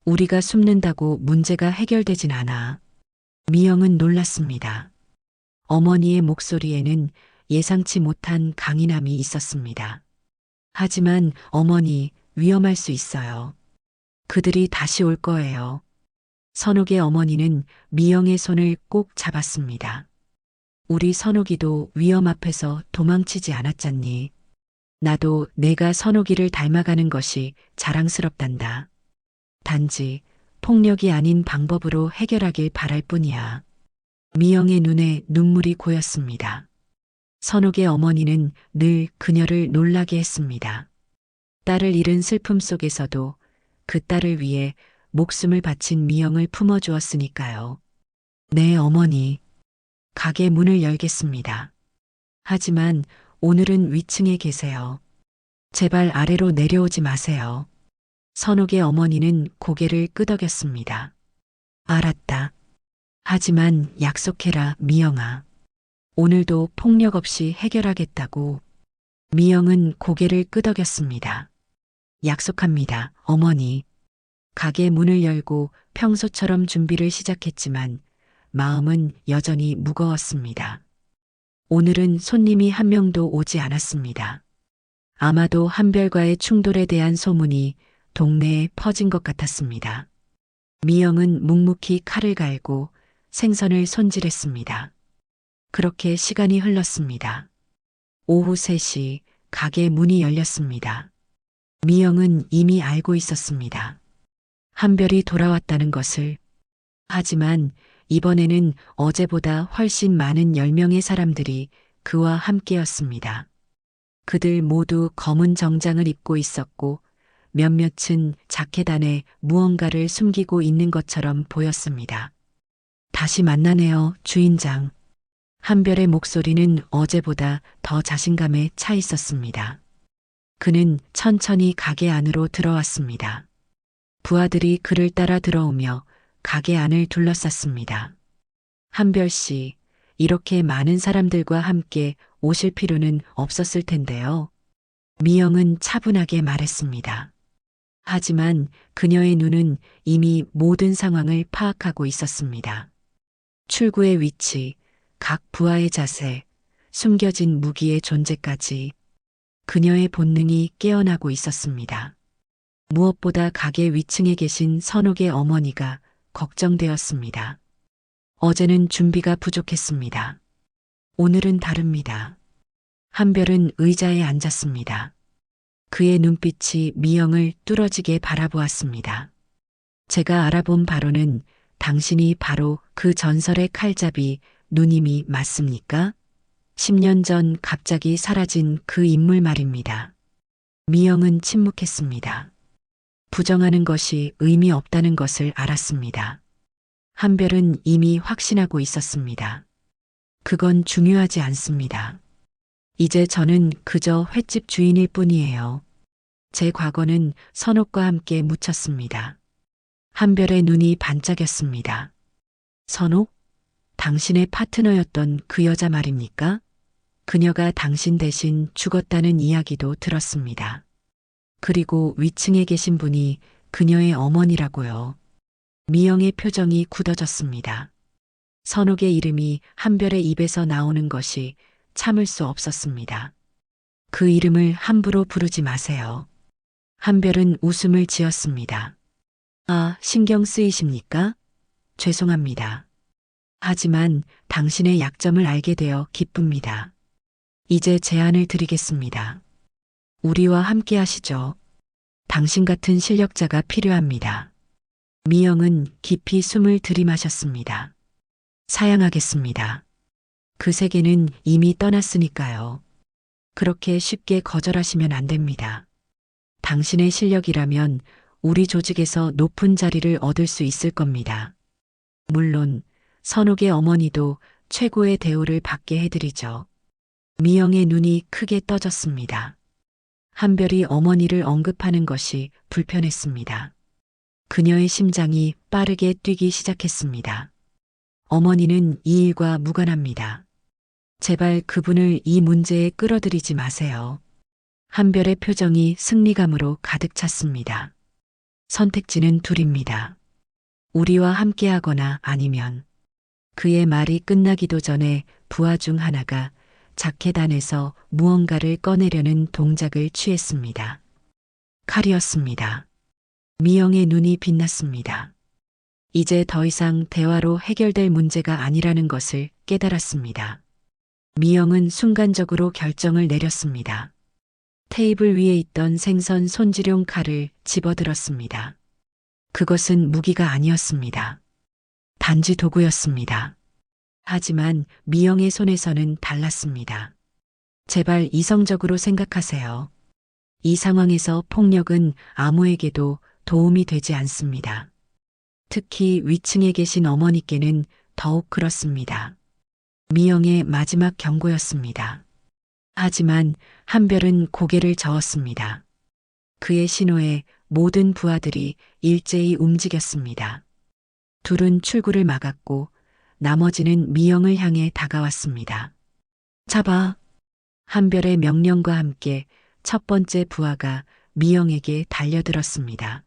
Speaker 1: 우리가 숨는다고 문제가 해결되진 않아. 미영은 놀랐습니다. 어머니의 목소리에는 예상치 못한 강인함이 있었습니다. 하지만 어머니, 위험할 수 있어요. 그들이 다시 올 거예요. 선옥의 어머니는 미영의 손을 꼭 잡았습니다. 우리 선옥이도 위험 앞에서 도망치지 않았잖니. 나도 내가 선옥이를 닮아가는 것이 자랑스럽단다. 단지 폭력이 아닌 방법으로 해결하길 바랄 뿐이야. 미영의 눈에 눈물이 고였습니다. 선옥의 어머니는 늘 그녀를 놀라게 했습니다. 딸을 잃은 슬픔 속에서도 그 딸을 위해 목숨을 바친 미영을 품어주었으니까요. 네, 어머니. 가게 문을 열겠습니다. 하지만 오늘은 위층에 계세요. 제발 아래로 내려오지 마세요. 선옥의 어머니는 고개를 끄덕였습니다. 알았다. 하지만 약속해라, 미영아. 오늘도 폭력 없이 해결하겠다고. 미영은 고개를 끄덕였습니다. 약속합니다, 어머니. 가게 문을 열고 평소처럼 준비를 시작했지만 마음은 여전히 무거웠습니다. 오늘은 손님이 한 명도 오지 않았습니다. 아마도 한별과의 충돌에 대한 소문이 동네에 퍼진 것 같았습니다. 미영은 묵묵히 칼을 갈고 생선을 손질했습니다. 그렇게 시간이 흘렀습니다. 오후 3시 가게 문이 열렸습니다. 미영은 이미 알고 있었습니다. 한별이 돌아왔다는 것을. 하지만 이번에는 어제보다 훨씬 많은 10명의 사람들이 그와 함께였습니다. 그들 모두 검은 정장을 입고 있었고 몇몇은 자켓 안에 무언가를 숨기고 있는 것처럼 보였습니다. 다시 만나네요, 주인장. 한별의 목소리는 어제보다 더 자신감에 차 있었습니다. 그는 천천히 가게 안으로 들어왔습니다. 부하들이 그를 따라 들어오며 가게 안을 둘러쌌습니다. 한별 씨, 이렇게 많은 사람들과 함께 오실 필요는 없었을 텐데요. 미영은 차분하게 말했습니다. 하지만 그녀의 눈은 이미 모든 상황을 파악하고 있었습니다. 출구의 위치, 각 부하의 자세, 숨겨진 무기의 존재까지 그녀의 본능이 깨어나고 있었습니다. 무엇보다 가게 위층에 계신 선옥의 어머니가 걱정되었습니다. 어제는 준비가 부족했습니다. 오늘은 다릅니다. 한별은 의자에 앉았습니다. 그의 눈빛이 미영을 뚫어지게 바라보았습니다. 제가 알아본 바로는 당신이 바로 그 전설의 칼잡이 누님이 맞습니까? 10년 전 갑자기 사라진 그 인물 말입니다. 미영은 침묵했습니다. 부정하는 것이 의미 없다는 것을 알았습니다. 한별은 이미 확신하고 있었습니다. 그건 중요하지 않습니다. 이제 저는 그저 횟집 주인일 뿐이에요. 제 과거는 선옥과 함께 묻혔습니다. 한별의 눈이 반짝였습니다. 선옥? 당신의 파트너였던 그 여자 말입니까? 그녀가 당신 대신 죽었다는 이야기도 들었습니다. 그리고 위층에 계신 분이 그녀의 어머니라고요. 미영의 표정이 굳어졌습니다. 선옥의 이름이 한별의 입에서 나오는 것이 참을 수 없었습니다. 그 이름을 함부로 부르지 마세요. 한별은 웃음을 지었습니다. 아, 신경 쓰이십니까? 죄송합니다. 하지만 당신의 약점을 알게 되어 기쁩니다. 이제 제안을 드리겠습니다. 우리와 함께 하시죠. 당신 같은 실력자가 필요합니다. 미영은 깊이 숨을 들이마셨습니다. 사양하겠습니다. 그 세계는 이미 떠났으니까요. 그렇게 쉽게 거절하시면 안 됩니다. 당신의 실력이라면 우리 조직에서 높은 자리를 얻을 수 있을 겁니다. 물론 선옥의 어머니도 최고의 대우를 받게 해드리죠. 미영의 눈이 크게 떠졌습니다. 한별이 어머니를 언급하는 것이 불편했습니다. 그녀의 심장이 빠르게 뛰기 시작했습니다. 어머니는 이 일과 무관합니다. 제발 그분을 이 문제에 끌어들이지 마세요. 한별의 표정이 승리감으로 가득 찼습니다. 선택지는 둘입니다. 우리와 함께하거나 아니면. 그의 말이 끝나기도 전에 부하 중 하나가 자켓 안에서 무언가를 꺼내려는 동작을 취했습니다. 칼이었습니다. 미영의 눈이 빛났습니다. 이제 더 이상 대화로 해결될 문제가 아니라는 것을 깨달았습니다. 미영은 순간적으로 결정을 내렸습니다. 테이블 위에 있던 생선 손질용 칼을 집어들었습니다. 그것은 무기가 아니었습니다. 단지 도구였습니다. 하지만 미영의 손에서는 달랐습니다. 제발 이성적으로 생각하세요. 이 상황에서 폭력은 아무에게도 도움이 되지 않습니다. 특히 위층에 계신 어머니께는 더욱 그렇습니다. 미영의 마지막 경고였습니다. 하지만 한별은 고개를 저었습니다. 그의 신호에 모든 부하들이 일제히 움직였습니다. 둘은 출구를 막았고 나머지는 미영을 향해 다가왔습니다. 잡아! 한별의 명령과 함께 첫 번째 부하가 미영에게 달려들었습니다.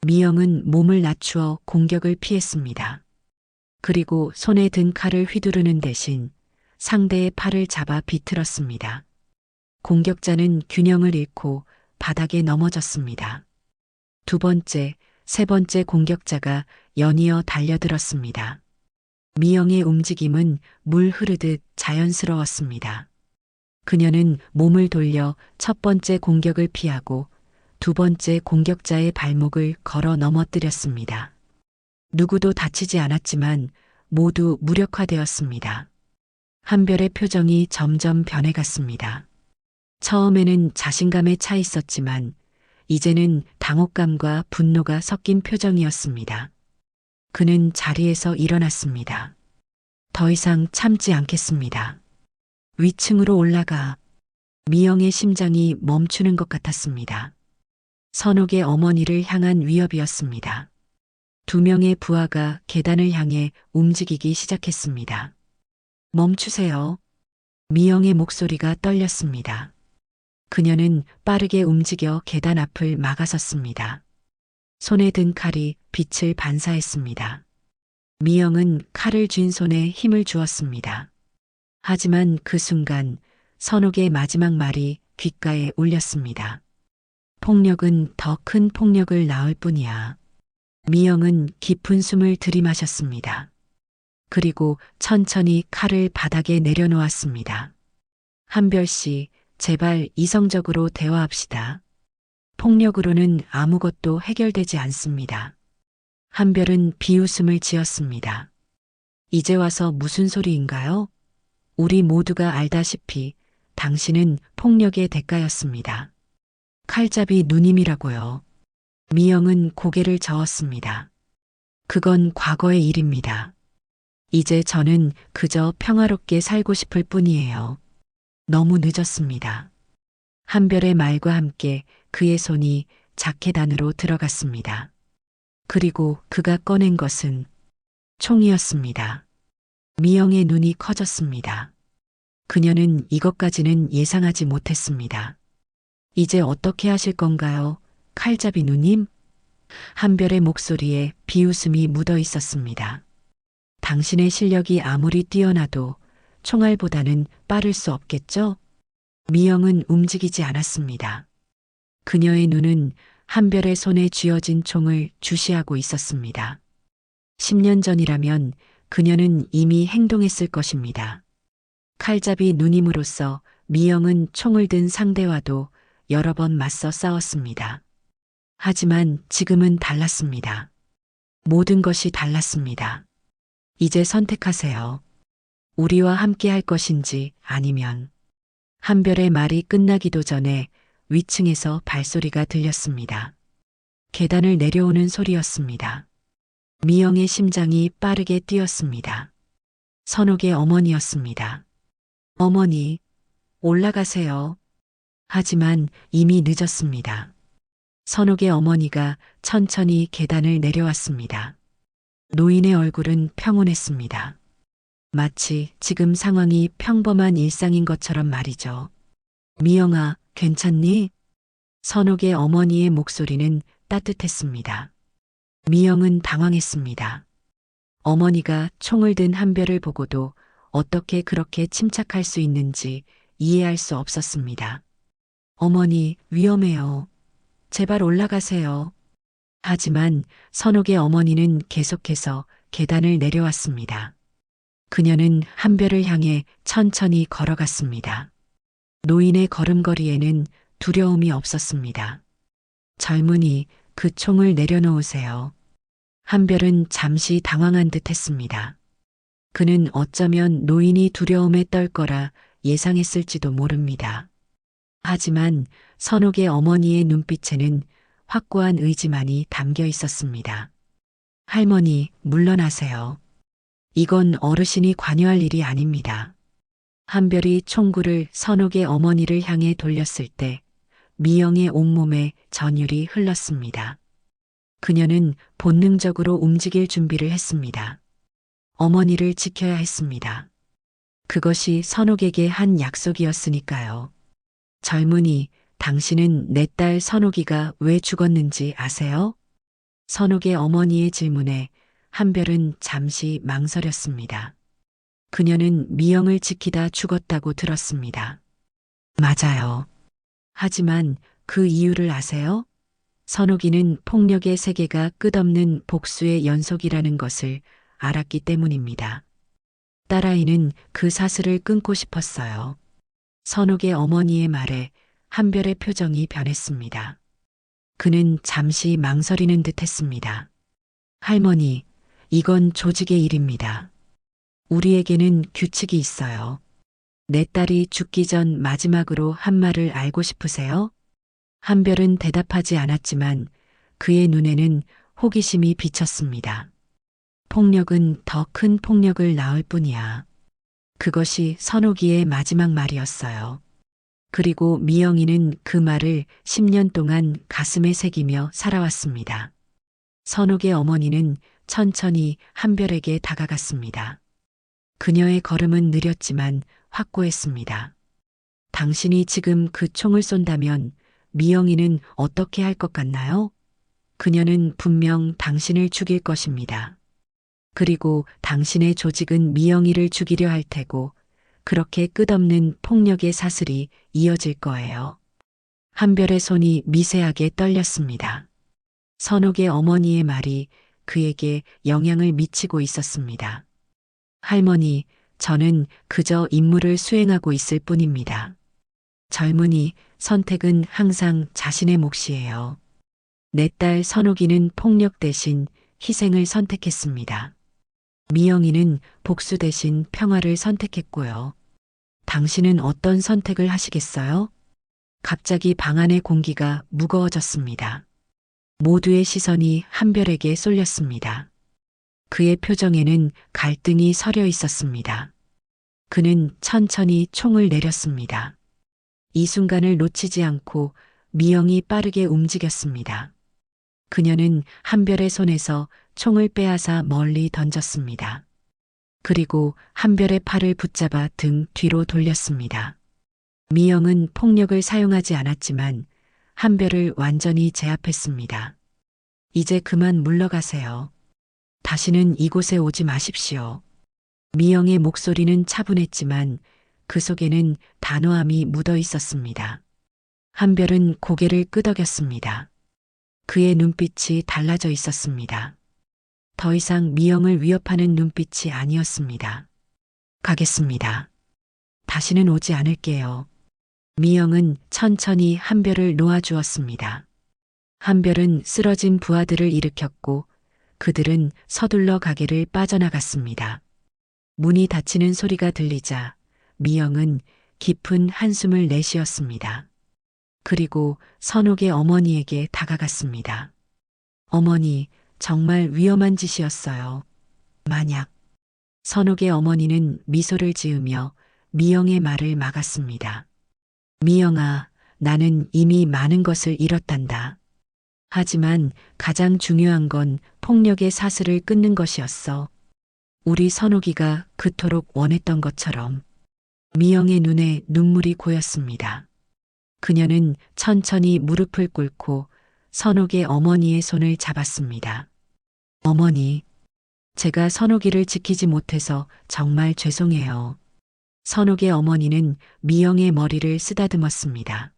Speaker 1: 미영은 몸을 낮추어 공격을 피했습니다. 그리고 손에 든 칼을 휘두르는 대신 상대의 팔을 잡아 비틀었습니다. 공격자는 균형을 잃고 바닥에 넘어졌습니다. 두 번째, 세 번째 공격자가 연이어 달려들었습니다. 미영의 움직임은 물 흐르듯 자연스러웠습니다. 그녀는 몸을 돌려 첫 번째 공격을 피하고 두 번째 공격자의 발목을 걸어 넘어뜨렸습니다. 누구도 다치지 않았지만 모두 무력화되었습니다. 한별의 표정이 점점 변해갔습니다. 처음에는 자신감에 차 있었지만 이제는 당혹감과 분노가 섞인 표정이었습니다. 그는 자리에서 일어났습니다. 더 이상 참지 않겠습니다. 위층으로 올라가. 미영의 심장이 멈추는 것 같았습니다. 선옥의 어머니를 향한 위협이었습니다. 두 명의 부하가 계단을 향해 움직이기 시작했습니다. 멈추세요. 미영의 목소리가 떨렸습니다. 그녀는 빠르게 움직여 계단 앞을 막아섰습니다. 손에 든 칼이 빛을 반사했습니다. 미영은 칼을 쥔 손에 힘을 주었습니다. 하지만 그 순간 선옥의 마지막 말이 귓가에 울렸습니다. 폭력은 더 큰 폭력을 낳을 뿐이야. 미영은 깊은 숨을 들이마셨습니다. 그리고 천천히 칼을 바닥에 내려놓았습니다. 한별 씨, 제발 이성적으로 대화합시다. 폭력으로는 아무것도 해결되지 않습니다. 한별은 비웃음을 지었습니다. 이제 와서 무슨 소리인가요? 우리 모두가 알다시피 당신은 폭력의 대가였습니다. 칼잡이 누님이라고요. 미영은 고개를 저었습니다. 그건 과거의 일입니다. 이제 저는 그저 평화롭게 살고 싶을 뿐이에요. 너무 늦었습니다. 한별의 말과 함께 그의 손이 자켓 안으로 들어갔습니다. 그리고 그가 꺼낸 것은 총이었습니다. 미영의 눈이 커졌습니다. 그녀는 이것까지는 예상하지 못했습니다. 이제 어떻게 하실 건가요? 칼잡이 누님? 한별의 목소리에 비웃음이 묻어 있었습니다. 당신의 실력이 아무리 뛰어나도 총알보다는 빠를 수 없겠죠? 미영은 움직이지 않았습니다. 그녀의 눈은 한별의 손에 쥐어진 총을 주시하고 있었습니다. 10년 전이라면 그녀는 이미 행동했을 것입니다. 칼잡이 누님으로서 미영은 총을 든 상대와도 여러 번 맞서 싸웠습니다. 하지만 지금은 달랐습니다. 모든 것이 달랐습니다. 이제 선택하세요. 우리와 함께 할 것인지 아니면. 한별의 말이 끝나기도 전에 위층에서 발소리가 들렸습니다. 계단을 내려오는 소리였습니다. 미영의 심장이 빠르게 뛰었습니다. 선옥의 어머니였습니다. 어머니, 올라가세요. 하지만 이미 늦었습니다. 선옥의 어머니가 천천히 계단을 내려왔습니다. 노인의 얼굴은 평온했습니다. 마치 지금 상황이 평범한 일상인 것처럼 말이죠. 미영아, 괜찮니? 선옥의 어머니의 목소리는 따뜻했습니다. 미영은 당황했습니다. 어머니가 총을 든 한별을 보고도 어떻게 그렇게 침착할 수 있는지 이해할 수 없었습니다. 어머니, 위험해요. 제발 올라가세요. 하지만 선옥의 어머니는 계속해서 계단을 내려왔습니다. 그녀는 한별을 향해 천천히 걸어갔습니다. 노인의 걸음걸이에는 두려움이 없었습니다. 젊은이, 그 총을 내려놓으세요. 한별은 잠시 당황한 듯 했습니다. 그는 어쩌면 노인이 두려움에 떨 거라 예상했을지도 모릅니다. 하지만 선옥의 어머니의 눈빛에는 확고한 의지만이 담겨 있었습니다. 할머니, 물러나세요. 이건 어르신이 관여할 일이 아닙니다. 한별이 총구를 선옥의 어머니를 향해 돌렸을 때 미영의 온몸에 전율이 흘렀습니다. 그녀는 본능적으로 움직일 준비를 했습니다. 어머니를 지켜야 했습니다. 그것이 선옥에게 한 약속이었으니까요. 젊은이, 당신은 내 딸 선옥이가 왜 죽었는지 아세요? 선옥의 어머니의 질문에 한별은 잠시 망설였습니다. 그녀는 미영을 지키다 죽었다고 들었습니다. 맞아요. 하지만 그 이유를 아세요? 선옥이는 폭력의 세계가 끝없는 복수의 연속이라는 것을 알았기 때문입니다. 딸아이는 그 사슬을 끊고 싶었어요. 선옥의 어머니의 말에 한별의 표정이 변했습니다. 그는 잠시 망설이는 듯 했습니다. 할머니, 이건 조직의 일입니다. 우리에게는 규칙이 있어요. 내 딸이 죽기 전 마지막으로 한 말을 알고 싶으세요? 한별은 대답하지 않았지만 그의 눈에는 호기심이 비쳤습니다. 폭력은 더 큰 폭력을 낳을 뿐이야. 그것이 선옥이의 마지막 말이었어요. 그리고 미영이는 그 말을 10년 동안 가슴에 새기며 살아왔습니다. 선옥의 어머니는 천천히 한별에게 다가갔습니다. 그녀의 걸음은 느렸지만 확고했습니다. 당신이 지금 그 총을 쏜다면 미영이는 어떻게 할 것 같나요? 그녀는 분명 당신을 죽일 것입니다. 그리고 당신의 조직은 미영이를 죽이려 할 테고 그렇게 끝없는 폭력의 사슬이 이어질 거예요. 한별의 손이 미세하게 떨렸습니다. 선옥의 어머니의 말이 그에게 영향을 미치고 있었습니다. 할머니, 저는 그저 임무를 수행하고 있을 뿐입니다. 젊은이, 선택은 항상 자신의 몫이에요. 내 딸 선옥이는 폭력 대신 희생을 선택했습니다. 미영이는 복수 대신 평화를 선택했고요. 당신은 어떤 선택을 하시겠어요? 갑자기 방 안의 공기가 무거워졌습니다. 모두의 시선이 한별에게 쏠렸습니다. 그의 표정에는 갈등이 서려 있었습니다. 그는 천천히 총을 내렸습니다. 이 순간을 놓치지 않고 미영이 빠르게 움직였습니다. 그녀는 한별의 손에서 총을 빼앗아 멀리 던졌습니다. 그리고 한별의 팔을 붙잡아 등 뒤로 돌렸습니다. 미영은 폭력을 사용하지 않았지만 한별을 완전히 제압했습니다. 이제 그만 물러가세요. 다시는 이곳에 오지 마십시오. 미영의 목소리는 차분했지만 그 속에는 단호함이 묻어 있었습니다. 한별은 고개를 끄덕였습니다. 그의 눈빛이 달라져 있었습니다. 더 이상 미영을 위협하는 눈빛이 아니었습니다. 가겠습니다. 다시는 오지 않을게요. 미영은 천천히 한별을 놓아주었습니다. 한별은 쓰러진 부하들을 일으켰고 그들은 서둘러 가게를 빠져나갔습니다. 문이 닫히는 소리가 들리자 미영은 깊은 한숨을 내쉬었습니다. 그리고 선옥의 어머니에게 다가갔습니다. 어머니, 정말 위험한 짓이었어요. 만약. 선옥의 어머니는 미소를 지으며 미영의 말을 막았습니다. 미영아, 나는 이미 많은 것을 잃었단다. 하지만 가장 중요한 건 폭력의 사슬을 끊는 것이었어. 우리 선옥이가 그토록 원했던 것처럼. 미영의 눈에 눈물이 고였습니다. 그녀는 천천히 무릎을 꿇고 선옥의 어머니의 손을 잡았습니다. 어머니, 제가 선옥이를 지키지 못해서 정말 죄송해요. 선옥의 어머니는 미영의 머리를 쓰다듬었습니다.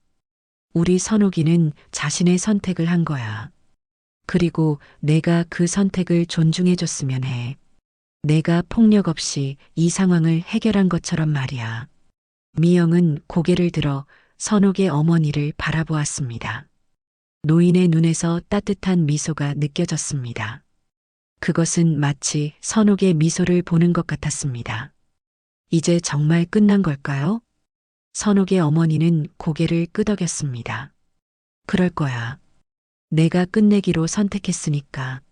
Speaker 1: 우리 선옥이는 자신의 선택을 한 거야. 그리고 내가 그 선택을 존중해줬으면 해. 내가 폭력 없이 이 상황을 해결한 것처럼 말이야. 미영은 고개를 들어 선옥의 어머니를 바라보았습니다. 노인의 눈에서 따뜻한 미소가 느껴졌습니다. 그것은 마치 선옥의 미소를 보는 것 같았습니다. 이제 정말 끝난 걸까요? 선옥의 어머니는 고개를 끄덕였습니다. 그럴 거야. 내가 끝내기로 선택했으니까.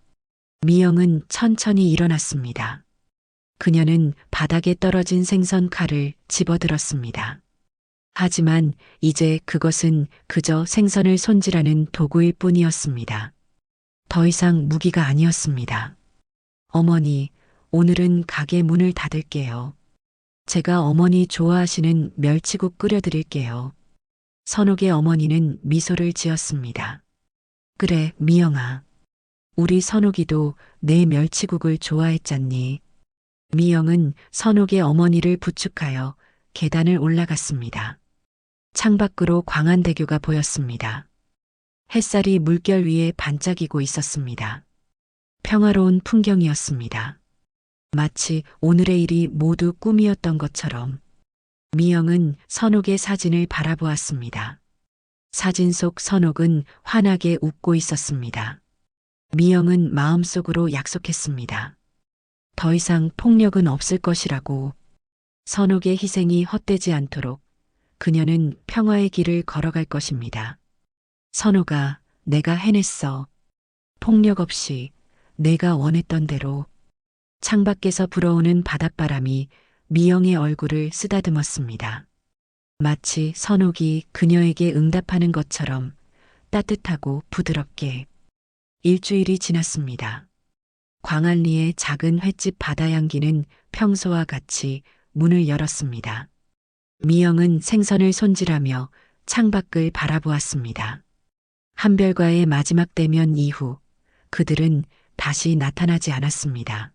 Speaker 1: 미영은 천천히 일어났습니다. 그녀는 바닥에 떨어진 생선 칼을 집어들었습니다. 하지만 이제 그것은 그저 생선을 손질하는 도구일 뿐이었습니다. 더 이상 무기가 아니었습니다. 어머니, 오늘은 가게 문을 닫을게요. 제가 어머니 좋아하시는 멸치국 끓여드릴게요. 선옥의 어머니는 미소를 지었습니다. 그래, 미영아. 우리 선옥이도 내 멸치국을 좋아했잖니. 미영은 선옥의 어머니를 부축하여 계단을 올라갔습니다. 창밖으로 광안대교가 보였습니다. 햇살이 물결 위에 반짝이고 있었습니다. 평화로운 풍경이었습니다. 마치 오늘의 일이 모두 꿈이었던 것처럼. 미영은 선옥의 사진을 바라보았습니다. 사진 속 선옥은 환하게 웃고 있었습니다. 미영은 마음속으로 약속했습니다. 더 이상 폭력은 없을 것이라고. 선옥의 희생이 헛되지 않도록 그녀는 평화의 길을 걸어갈 것입니다. 선옥아, 내가 해냈어. 폭력 없이 내가 원했던 대로. 창밖에서 불어오는 바닷바람이 미영의 얼굴을 쓰다듬었습니다. 마치 선옥이 그녀에게 응답하는 것처럼 따뜻하고 부드럽게. 일주일이 지났습니다. 광안리의 작은 횟집 바다향기는 평소와 같이 문을 열었습니다. 미영은 생선을 손질하며 창밖을 바라보았습니다. 한별과의 마지막 대면 이후 그들은 다시 나타나지 않았습니다.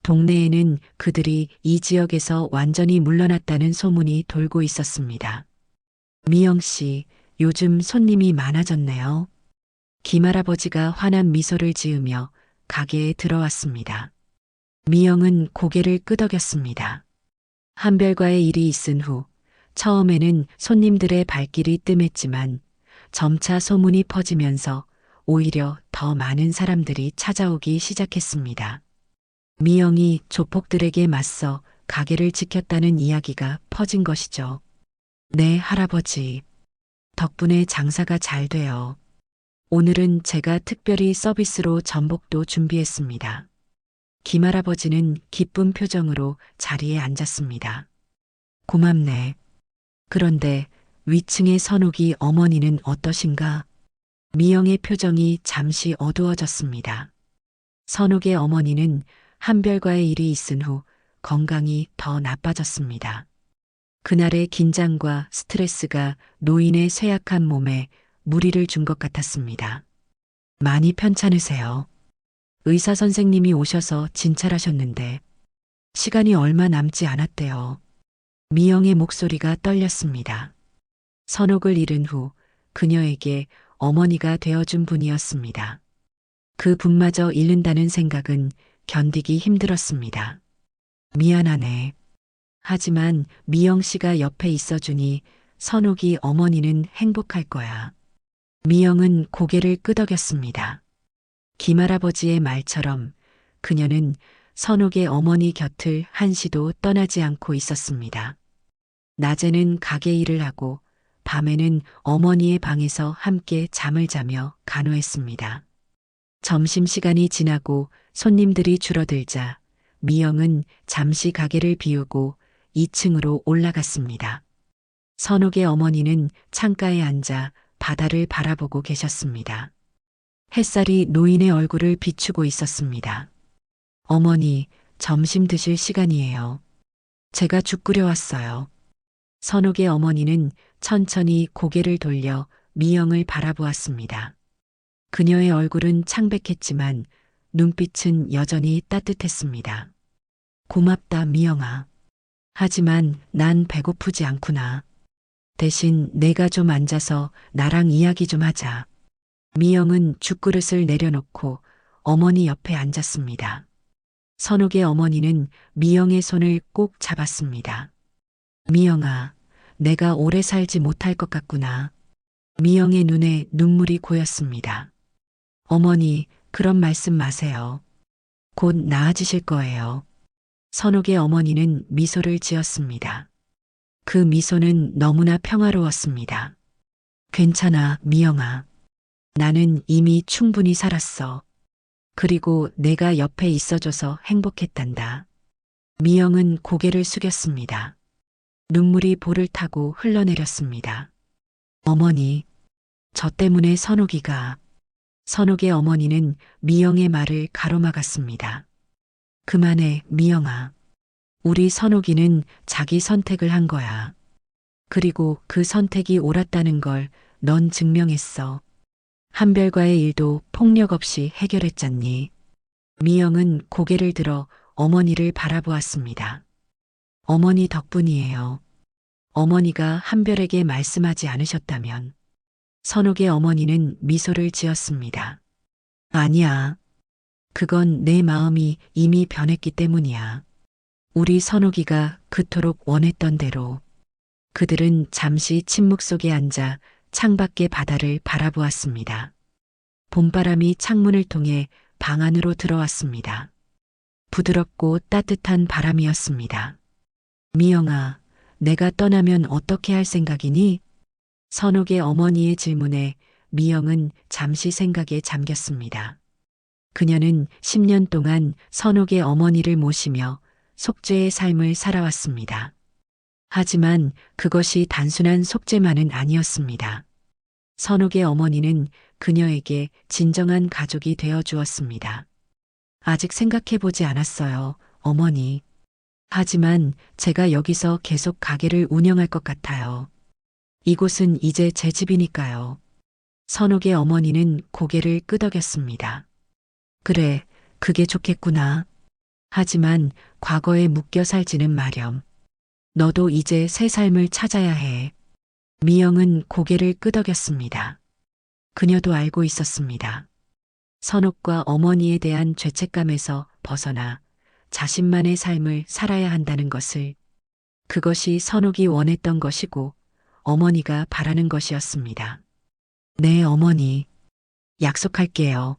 Speaker 1: 동네에는 그들이 이 지역에서 완전히 물러났다는 소문이 돌고 있었습니다. 미영 씨, 요즘 손님이 많아졌네요. 김할아버지가 환한 미소를 지으며 가게에 들어왔습니다. 미영은 고개를 끄덕였습니다. 한별과의 일이 있은 후 처음에는 손님들의 발길이 뜸했지만 점차 소문이 퍼지면서 오히려 더 많은 사람들이 찾아오기 시작했습니다. 미영이 조폭들에게 맞서 가게를 지켰다는 이야기가 퍼진 것이죠. 네, 할아버지. 덕분에 장사가 잘 돼요. 오늘은 제가 특별히 서비스로 전복도 준비했습니다. 김할아버지는 기쁜 표정으로 자리에 앉았습니다. 고맙네. 그런데 위층의 선옥이 어머니는 어떠신가? 미영의 표정이 잠시 어두워졌습니다. 선옥의 어머니는 한별과의 일이 있은 후 건강이 더 나빠졌습니다. 그날의 긴장과 스트레스가 노인의 쇠약한 몸에 무리를 준 것 같았습니다. 많이 편찮으세요. 의사 선생님이 오셔서 진찰하셨는데 시간이 얼마 남지 않았대요. 미영의 목소리가 떨렸습니다. 선옥을 잃은 후 그녀에게 어머니가 되어준 분이었습니다. 그 분마저 잃는다는 생각은 견디기 힘들었습니다. 미안하네. 하지만 미영 씨가 옆에 있어주니 선옥이 어머니는 행복할 거야. 미영은 고개를 끄덕였습니다. 김할아버지의 말처럼 그녀는 선옥의 어머니 곁을 한시도 떠나지 않고 있었습니다. 낮에는 가게 일을 하고 밤에는 어머니의 방에서 함께 잠을 자며 간호했습니다. 점심시간이 지나고 손님들이 줄어들자 미영은 잠시 가게를 비우고 2층으로 올라갔습니다. 선옥의 어머니는 창가에 앉아 바다를 바라보고 계셨습니다. 햇살이 노인의 얼굴을 비추고 있었습니다. 어머니, 점심 드실 시간이에요. 제가 죽 끓여왔어요. 선옥의 어머니는 천천히 고개를 돌려 미영을 바라보았습니다. 그녀의 얼굴은 창백했지만 눈빛은 여전히 따뜻했습니다. 고맙다, 미영아. 하지만 난 배고프지 않구나. 대신 내가 좀 앉아서 나랑 이야기 좀 하자. 미영은 죽그릇을 내려놓고 어머니 옆에 앉았습니다. 선옥의 어머니는 미영의 손을 꼭 잡았습니다. 미영아, 내가 오래 살지 못할 것 같구나. 미영의 눈에 눈물이 고였습니다. 어머니, 그런 말씀 마세요. 곧 나아지실 거예요. 선옥의 어머니는 미소를 지었습니다. 그 미소는 너무나 평화로웠습니다. 괜찮아, 미영아. 나는 이미 충분히 살았어. 그리고 내가 옆에 있어줘서 행복했단다. 미영은 고개를 숙였습니다. 눈물이 볼을 타고 흘러내렸습니다. 어머니, 저 때문에 선옥의 어머니는 미영의 말을 가로막았습니다. 그만해, 미영아. 우리 선옥이는 자기 선택을 한 거야. 그리고 그 선택이 옳았다는 걸 넌 증명했어. 한별과의 일도 폭력 없이 해결했잖니. 미영은 고개를 들어 어머니를 바라보았습니다. 어머니 덕분이에요. 어머니가 한별에게 말씀하지 않으셨다면. 선옥의 어머니는 미소를 지었습니다. 아니야. 그건 내 마음이 이미 변했기 때문이야. 우리 선옥이가 그토록 원했던 대로. 그들은 잠시 침묵 속에 앉아 창밖의 바다를 바라보았습니다. 봄바람이 창문을 통해 방 안으로 들어왔습니다. 부드럽고 따뜻한 바람이었습니다. 미영아, 내가 떠나면 어떻게 할 생각이니? 선옥의 어머니의 질문에 미영은 잠시 생각에 잠겼습니다. 그녀는 10년 동안 선옥의 어머니를 모시며 속죄의 삶을 살아왔습니다. 하지만 그것이 단순한 속죄만은 아니었습니다. 선옥의 어머니는 그녀에게 진정한 가족이 되어 주었습니다. 아직 생각해보지 않았어요, 어머니. 하지만 제가 여기서 계속 가게를 운영할 것 같아요. 이곳은 이제 제 집이니까요. 선옥의 어머니는 고개를 끄덕였습니다. 그래, 그게 좋겠구나. 하지만 과거에 묶여 살지는 마렴. 너도 이제 새 삶을 찾아야 해. 미영은 고개를 끄덕였습니다. 그녀도 알고 있었습니다. 선옥과 어머니에 대한 죄책감에서 벗어나 자신만의 삶을 살아야 한다는 것을, 그것이 선옥이 원했던 것이고 어머니가 바라는 것이었습니다. 네, 어머니. 약속할게요.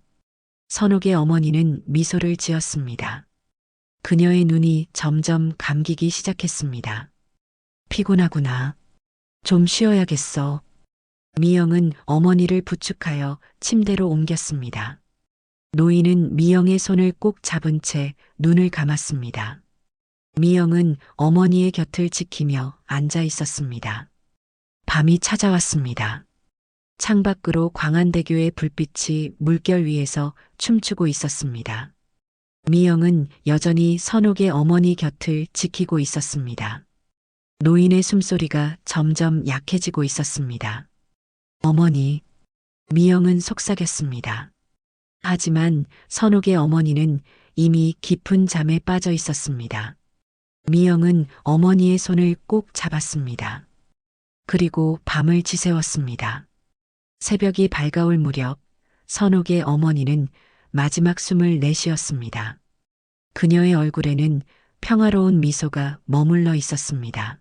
Speaker 1: 선옥의 어머니는 미소를 지었습니다. 그녀의 눈이 점점 감기기 시작했습니다. 피곤하구나. 좀 쉬어야겠어. 미영은 어머니를 부축하여 침대로 옮겼습니다. 노인은 미영의 손을 꼭 잡은 채 눈을 감았습니다. 미영은 어머니의 곁을 지키며 앉아 있었습니다. 밤이 찾아왔습니다. 창밖으로 광안대교의 불빛이 물결 위에서 춤추고 있었습니다. 미영은 여전히 선옥의 어머니 곁을 지키고 있었습니다. 노인의 숨소리가 점점 약해지고 있었습니다. 어머니, 미영은 속삭였습니다. 하지만 선옥의 어머니는 이미 깊은 잠에 빠져 있었습니다. 미영은 어머니의 손을 꼭 잡았습니다. 그리고 밤을 지새웠습니다. 새벽이 밝아올 무렵 선옥의 어머니는 마지막 숨을 내쉬었습니다. 그녀의 얼굴에는 평화로운 미소가 머물러 있었습니다.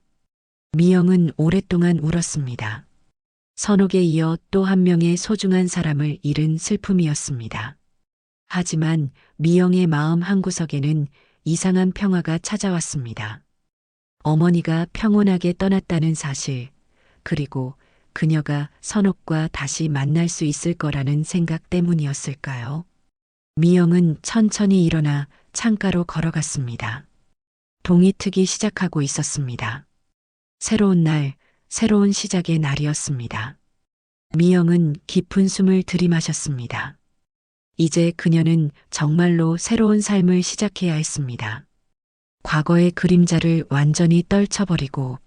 Speaker 1: 미영은 오랫동안 울었습니다. 선옥에 이어 또 한 명의 소중한 사람을 잃은 슬픔이었습니다. 하지만 미영의 마음 한구석에는 이상한 평화가 찾아왔습니다. 어머니가 평온하게 떠났다는 사실, 그리고 그녀가 선옥과 다시 만날 수 있을 거라는 생각 때문이었을까요? 미영은 천천히 일어나 창가로 걸어갔습니다. 동이 트기 시작하고 있었습니다. 새로운 날, 새로운 시작의 날이었습니다. 미영은 깊은 숨을 들이마셨습니다. 이제 그녀는 정말로 새로운 삶을 시작해야 했습니다. 과거의 그림자를 완전히 떨쳐버리고,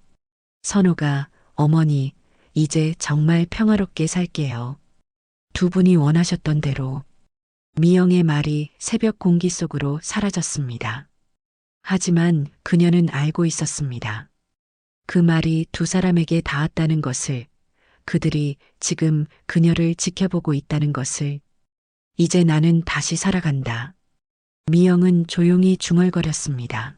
Speaker 1: 선호가, 어머니, 이제 정말 평화롭게 살게요. 두 분이 원하셨던 대로. 미영의 말이 새벽 공기 속으로 사라졌습니다. 하지만 그녀는 알고 있었습니다. 그 말이 두 사람에게 닿았다는 것을, 그들이 지금 그녀를 지켜보고 있다는 것을. 이제 나는 다시 살아간다. 미영은 조용히 중얼거렸습니다.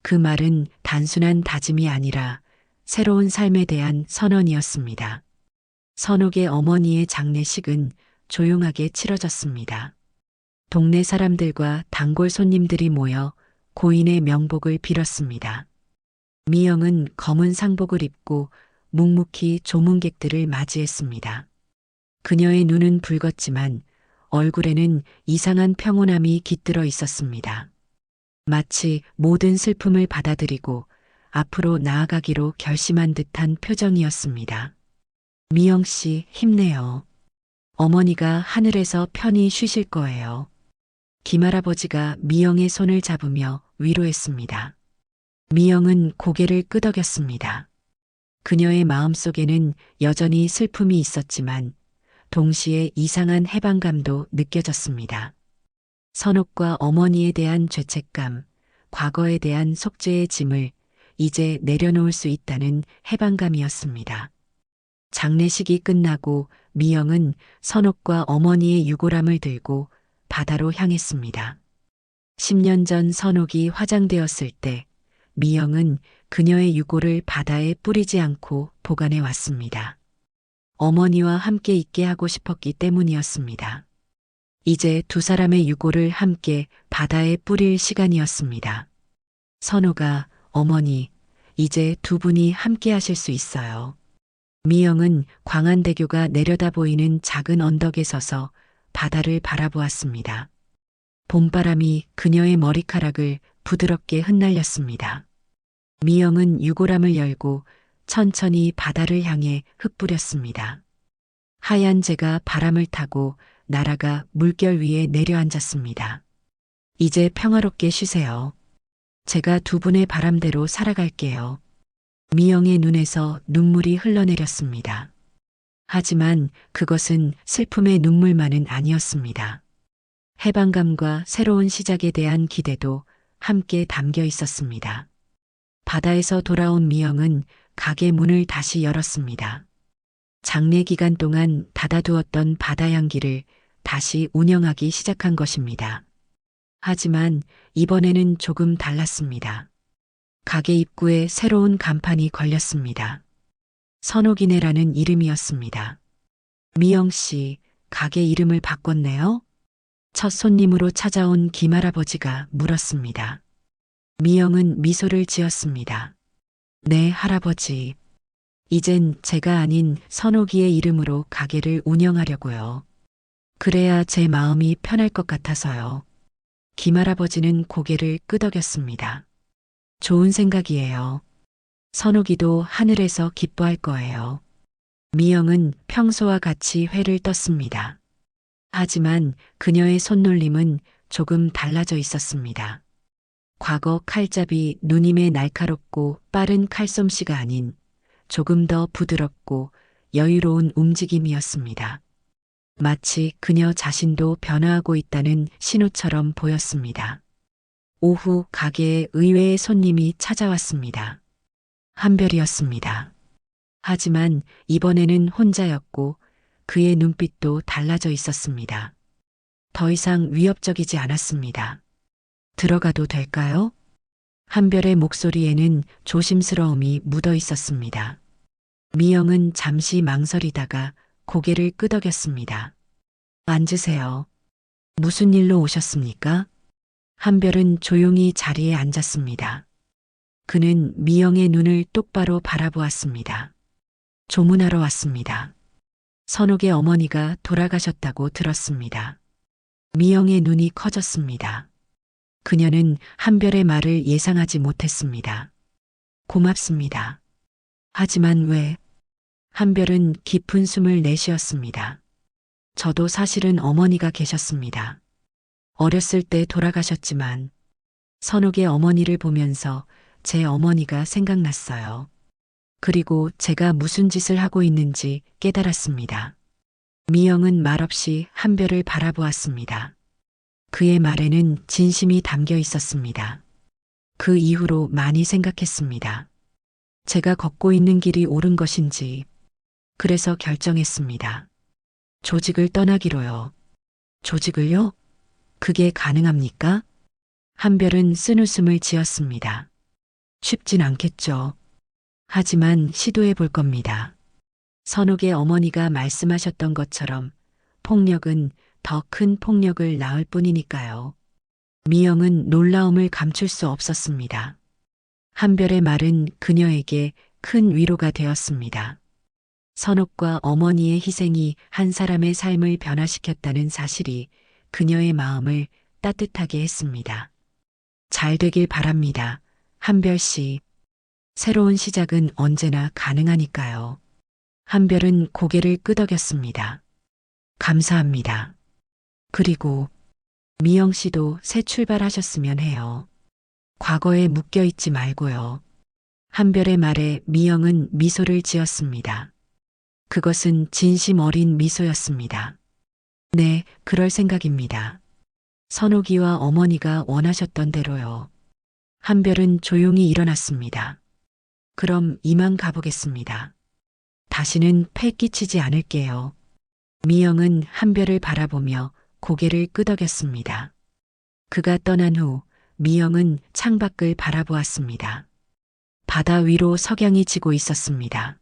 Speaker 1: 그 말은 단순한 다짐이 아니라 새로운 삶에 대한 선언이었습니다. 선옥의 어머니의 장례식은 조용하게 치러졌습니다. 동네 사람들과 단골 손님들이 모여 고인의 명복을 빌었습니다. 미영은 검은 상복을 입고 묵묵히 조문객들을 맞이했습니다. 그녀의 눈은 붉었지만 얼굴에는 이상한 평온함이 깃들어 있었습니다. 마치 모든 슬픔을 받아들이고 앞으로 나아가기로 결심한 듯한 표정이었습니다. 미영 씨, 힘내요. 어머니가 하늘에서 편히 쉬실 거예요. 김할아버지가 미영의 손을 잡으며 위로했습니다. 미영은 고개를 끄덕였습니다. 그녀의 마음속에는 여전히 슬픔이 있었지만 동시에 이상한 해방감도 느껴졌습니다. 선옥과 어머니에 대한 죄책감, 과거에 대한 속죄의 짐을 이제 내려놓을 수 있다는 해방감이었습니다. 장례식이 끝나고 미영은 선옥과 어머니의 유골함을 들고 바다로 향했습니다. 10년 전 선옥이 화장되었을 때 미영은 그녀의 유골을 바다에 뿌리지 않고 보관해 왔습니다. 어머니와 함께 있게 하고 싶었기 때문이었습니다. 이제 두 사람의 유골을 함께 바다에 뿌릴 시간이었습니다. 선호가, 어머니, 이제 두 분이 함께 하실 수 있어요. 미영은 광안대교가 내려다 보이는 작은 언덕에 서서 바다를 바라보았습니다. 봄바람이 그녀의 머리카락을 부드럽게 흩날렸습니다. 미영은 유골함을 열고 천천히 바다를 향해 흩뿌렸습니다. 하얀 재가 바람을 타고 나라가 물결 위에 내려앉았습니다. 이제 평화롭게 쉬세요. 제가 두 분의 바람대로 살아갈게요. 미영의 눈에서 눈물이 흘러내렸습니다. 하지만 그것은 슬픔의 눈물만은 아니었습니다. 해방감과 새로운 시작에 대한 기대도 함께 담겨 있었습니다. 바다에서 돌아온 미영은 가게 문을 다시 열었습니다. 장례 기간 동안 닫아두었던 바다 향기를 다시 운영하기 시작한 것입니다. 하지만 이번에는 조금 달랐습니다. 가게 입구에 새로운 간판이 걸렸습니다. 선옥이네라는 이름이었습니다. 미영 씨, 가게 이름을 바꿨네요? 첫 손님으로 찾아온 김할아버지가 물었습니다. 미영은 미소를 지었습니다. 네, 할아버지. 이젠 제가 아닌 선옥이의 이름으로 가게를 운영하려고요. 그래야 제 마음이 편할 것 같아서요. 김할아버지는 고개를 끄덕였습니다. 좋은 생각이에요. 선옥이도 하늘에서 기뻐할 거예요. 미영은 평소와 같이 회를 떴습니다. 하지만 그녀의 손놀림은 조금 달라져 있었습니다. 과거 칼잡이 누님의 날카롭고 빠른 칼솜씨가 아닌 조금 더 부드럽고 여유로운 움직임이었습니다. 마치 그녀 자신도 변화하고 있다는 신호처럼 보였습니다. 오후 가게에 의외의 손님이 찾아왔습니다. 한별이었습니다. 하지만 이번에는 혼자였고 그의 눈빛도 달라져 있었습니다. 더 이상 위협적이지 않았습니다. 들어가도 될까요? 한별의 목소리에는 조심스러움이 묻어 있었습니다. 미영은 잠시 망설이다가 고개를 끄덕였습니다. 앉으세요. 무슨 일로 오셨습니까? 한별은 조용히 자리에 앉았습니다. 그는 미영의 눈을 똑바로 바라보았습니다. 조문하러 왔습니다. 선옥의 어머니가 돌아가셨다고 들었습니다. 미영의 눈이 커졌습니다. 그녀는 한별의 말을 예상하지 못했습니다. 고맙습니다. 하지만 왜? 한별은 깊은 숨을 내쉬었습니다. 저도 사실은 어머니가 계셨습니다. 어렸을 때 돌아가셨지만 선옥의 어머니를 보면서 제 어머니가 생각났어요. 그리고 제가 무슨 짓을 하고 있는지 깨달았습니다. 미영은 말없이 한별을 바라보았습니다. 그의 말에는 진심이 담겨 있었습니다. 그 이후로 많이 생각했습니다. 제가 걷고 있는 길이 옳은 것인지, 그래서 결정했습니다. 조직을 떠나기로요. 조직을요? 그게 가능합니까? 한별은 쓴웃음을 지었습니다. 쉽진 않겠죠. 하지만 시도해 볼 겁니다. 선옥의 어머니가 말씀하셨던 것처럼 폭력은 더 큰 폭력을 낳을 뿐이니까요. 미영은 놀라움을 감출 수 없었습니다. 한별의 말은 그녀에게 큰 위로가 되었습니다. 선옥과 어머니의 희생이 한 사람의 삶을 변화시켰다는 사실이 그녀의 마음을 따뜻하게 했습니다. 잘 되길 바랍니다. 한별 씨. 새로운 시작은 언제나 가능하니까요. 한별은 고개를 끄덕였습니다. 감사합니다. 그리고 미영 씨도 새 출발하셨으면 해요. 과거에 묶여 있지 말고요. 한별의 말에 미영은 미소를 지었습니다. 그것은 진심 어린 미소였습니다. 네, 그럴 생각입니다. 선옥이와 어머니가 원하셨던 대로요. 한별은 조용히 일어났습니다. 그럼 이만 가보겠습니다. 다시는 패 끼치지 않을게요. 미영은 한별을 바라보며 고개를 끄덕였습니다. 그가 떠난 후 미영은 창밖을 바라보았습니다. 바다 위로 석양이 지고 있었습니다.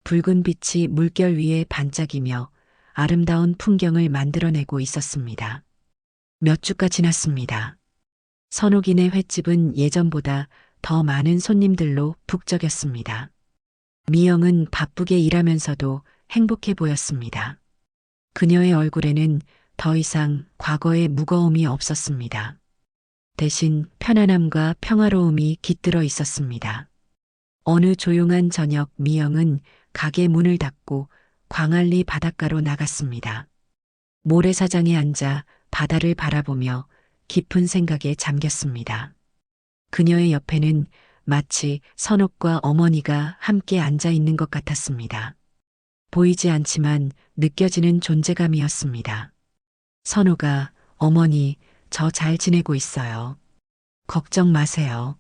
Speaker 1: 붉은 빛이 물결 위에 반짝이며 아름다운 풍경을 만들어내고 있었습니다. 몇 주가 지났습니다. 선옥이네 횟집은 예전보다 더 많은 손님들로 북적였습니다. 미영은 바쁘게 일하면서도 행복해 보였습니다. 그녀의 얼굴에는 더 이상 과거의 무거움이 없었습니다. 대신 편안함과 평화로움이 깃들어 있었습니다. 어느 조용한 저녁 미영은 가게 문을 닫고 광안리 바닷가로 나갔습니다. 모래사장에 앉아 바다를 바라보며 깊은 생각에 잠겼습니다. 그녀의 옆에는 마치 선옥과 어머니가 함께 앉아 있는 것 같았습니다. 보이지 않지만 느껴지는 존재감이었습니다. 선옥아, 어머니, 저 잘 지내고 있어요. 걱정 마세요.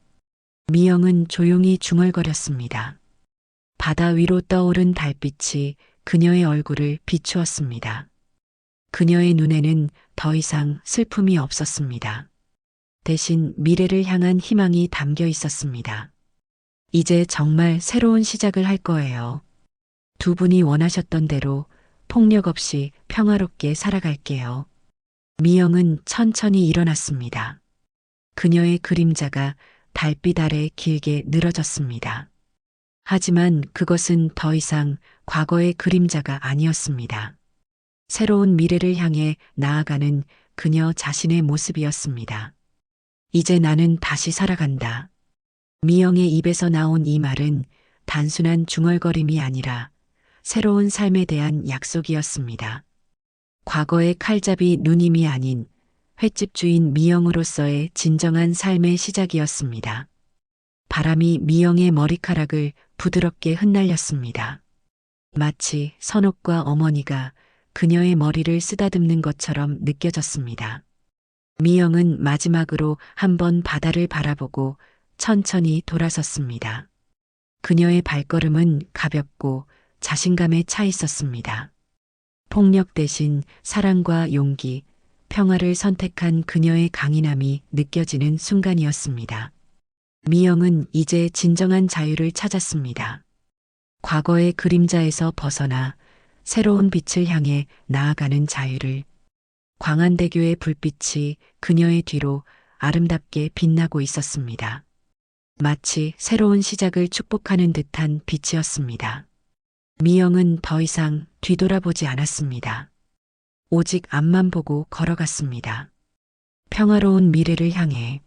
Speaker 1: 미영은 조용히 중얼거렸습니다. 바다 위로 떠오른 달빛이 그녀의 얼굴을 비추었습니다. 그녀의 눈에는 더 이상 슬픔이 없었습니다. 대신 미래를 향한 희망이 담겨 있었습니다. 이제 정말 새로운 시작을 할 거예요. 두 분이 원하셨던 대로 폭력 없이 평화롭게 살아갈게요. 미영은 천천히 일어났습니다. 그녀의 그림자가 달빛 아래 길게 늘어졌습니다. 하지만 그것은 더 이상 과거의 그림자가 아니었습니다. 새로운 미래를 향해 나아가는 그녀 자신의 모습이었습니다. 이제 나는 다시 살아간다. 미영의 입에서 나온 이 말은 단순한 중얼거림이 아니라 새로운 삶에 대한 약속이었습니다. 과거의 칼잡이 누님이 아닌 횟집 주인 미영으로서의 진정한 삶의 시작이었습니다. 바람이 미영의 머리카락을 부드럽게 흩날렸습니다. 마치 선옥과 어머니가 그녀의 머리를 쓰다듬는 것처럼 느껴졌습니다. 미영은 마지막으로 한번 바다를 바라보고 천천히 돌아섰습니다. 그녀의 발걸음은 가볍고 자신감에 차 있었습니다. 폭력 대신 사랑과 용기, 평화를 선택한 그녀의 강인함이 느껴지는 순간이었습니다. 미영은 이제 진정한 자유를 찾았습니다. 과거의 그림자에서 벗어나 새로운 빛을 향해 나아가는 자유를. 광안대교의 불빛이 그녀의 뒤로 아름답게 빛나고 있었습니다. 마치 새로운 시작을 축복하는 듯한 빛이었습니다. 미영은 더 이상 뒤돌아보지 않았습니다. 오직 앞만 보고 걸어갔습니다. 평화로운 미래를 향해.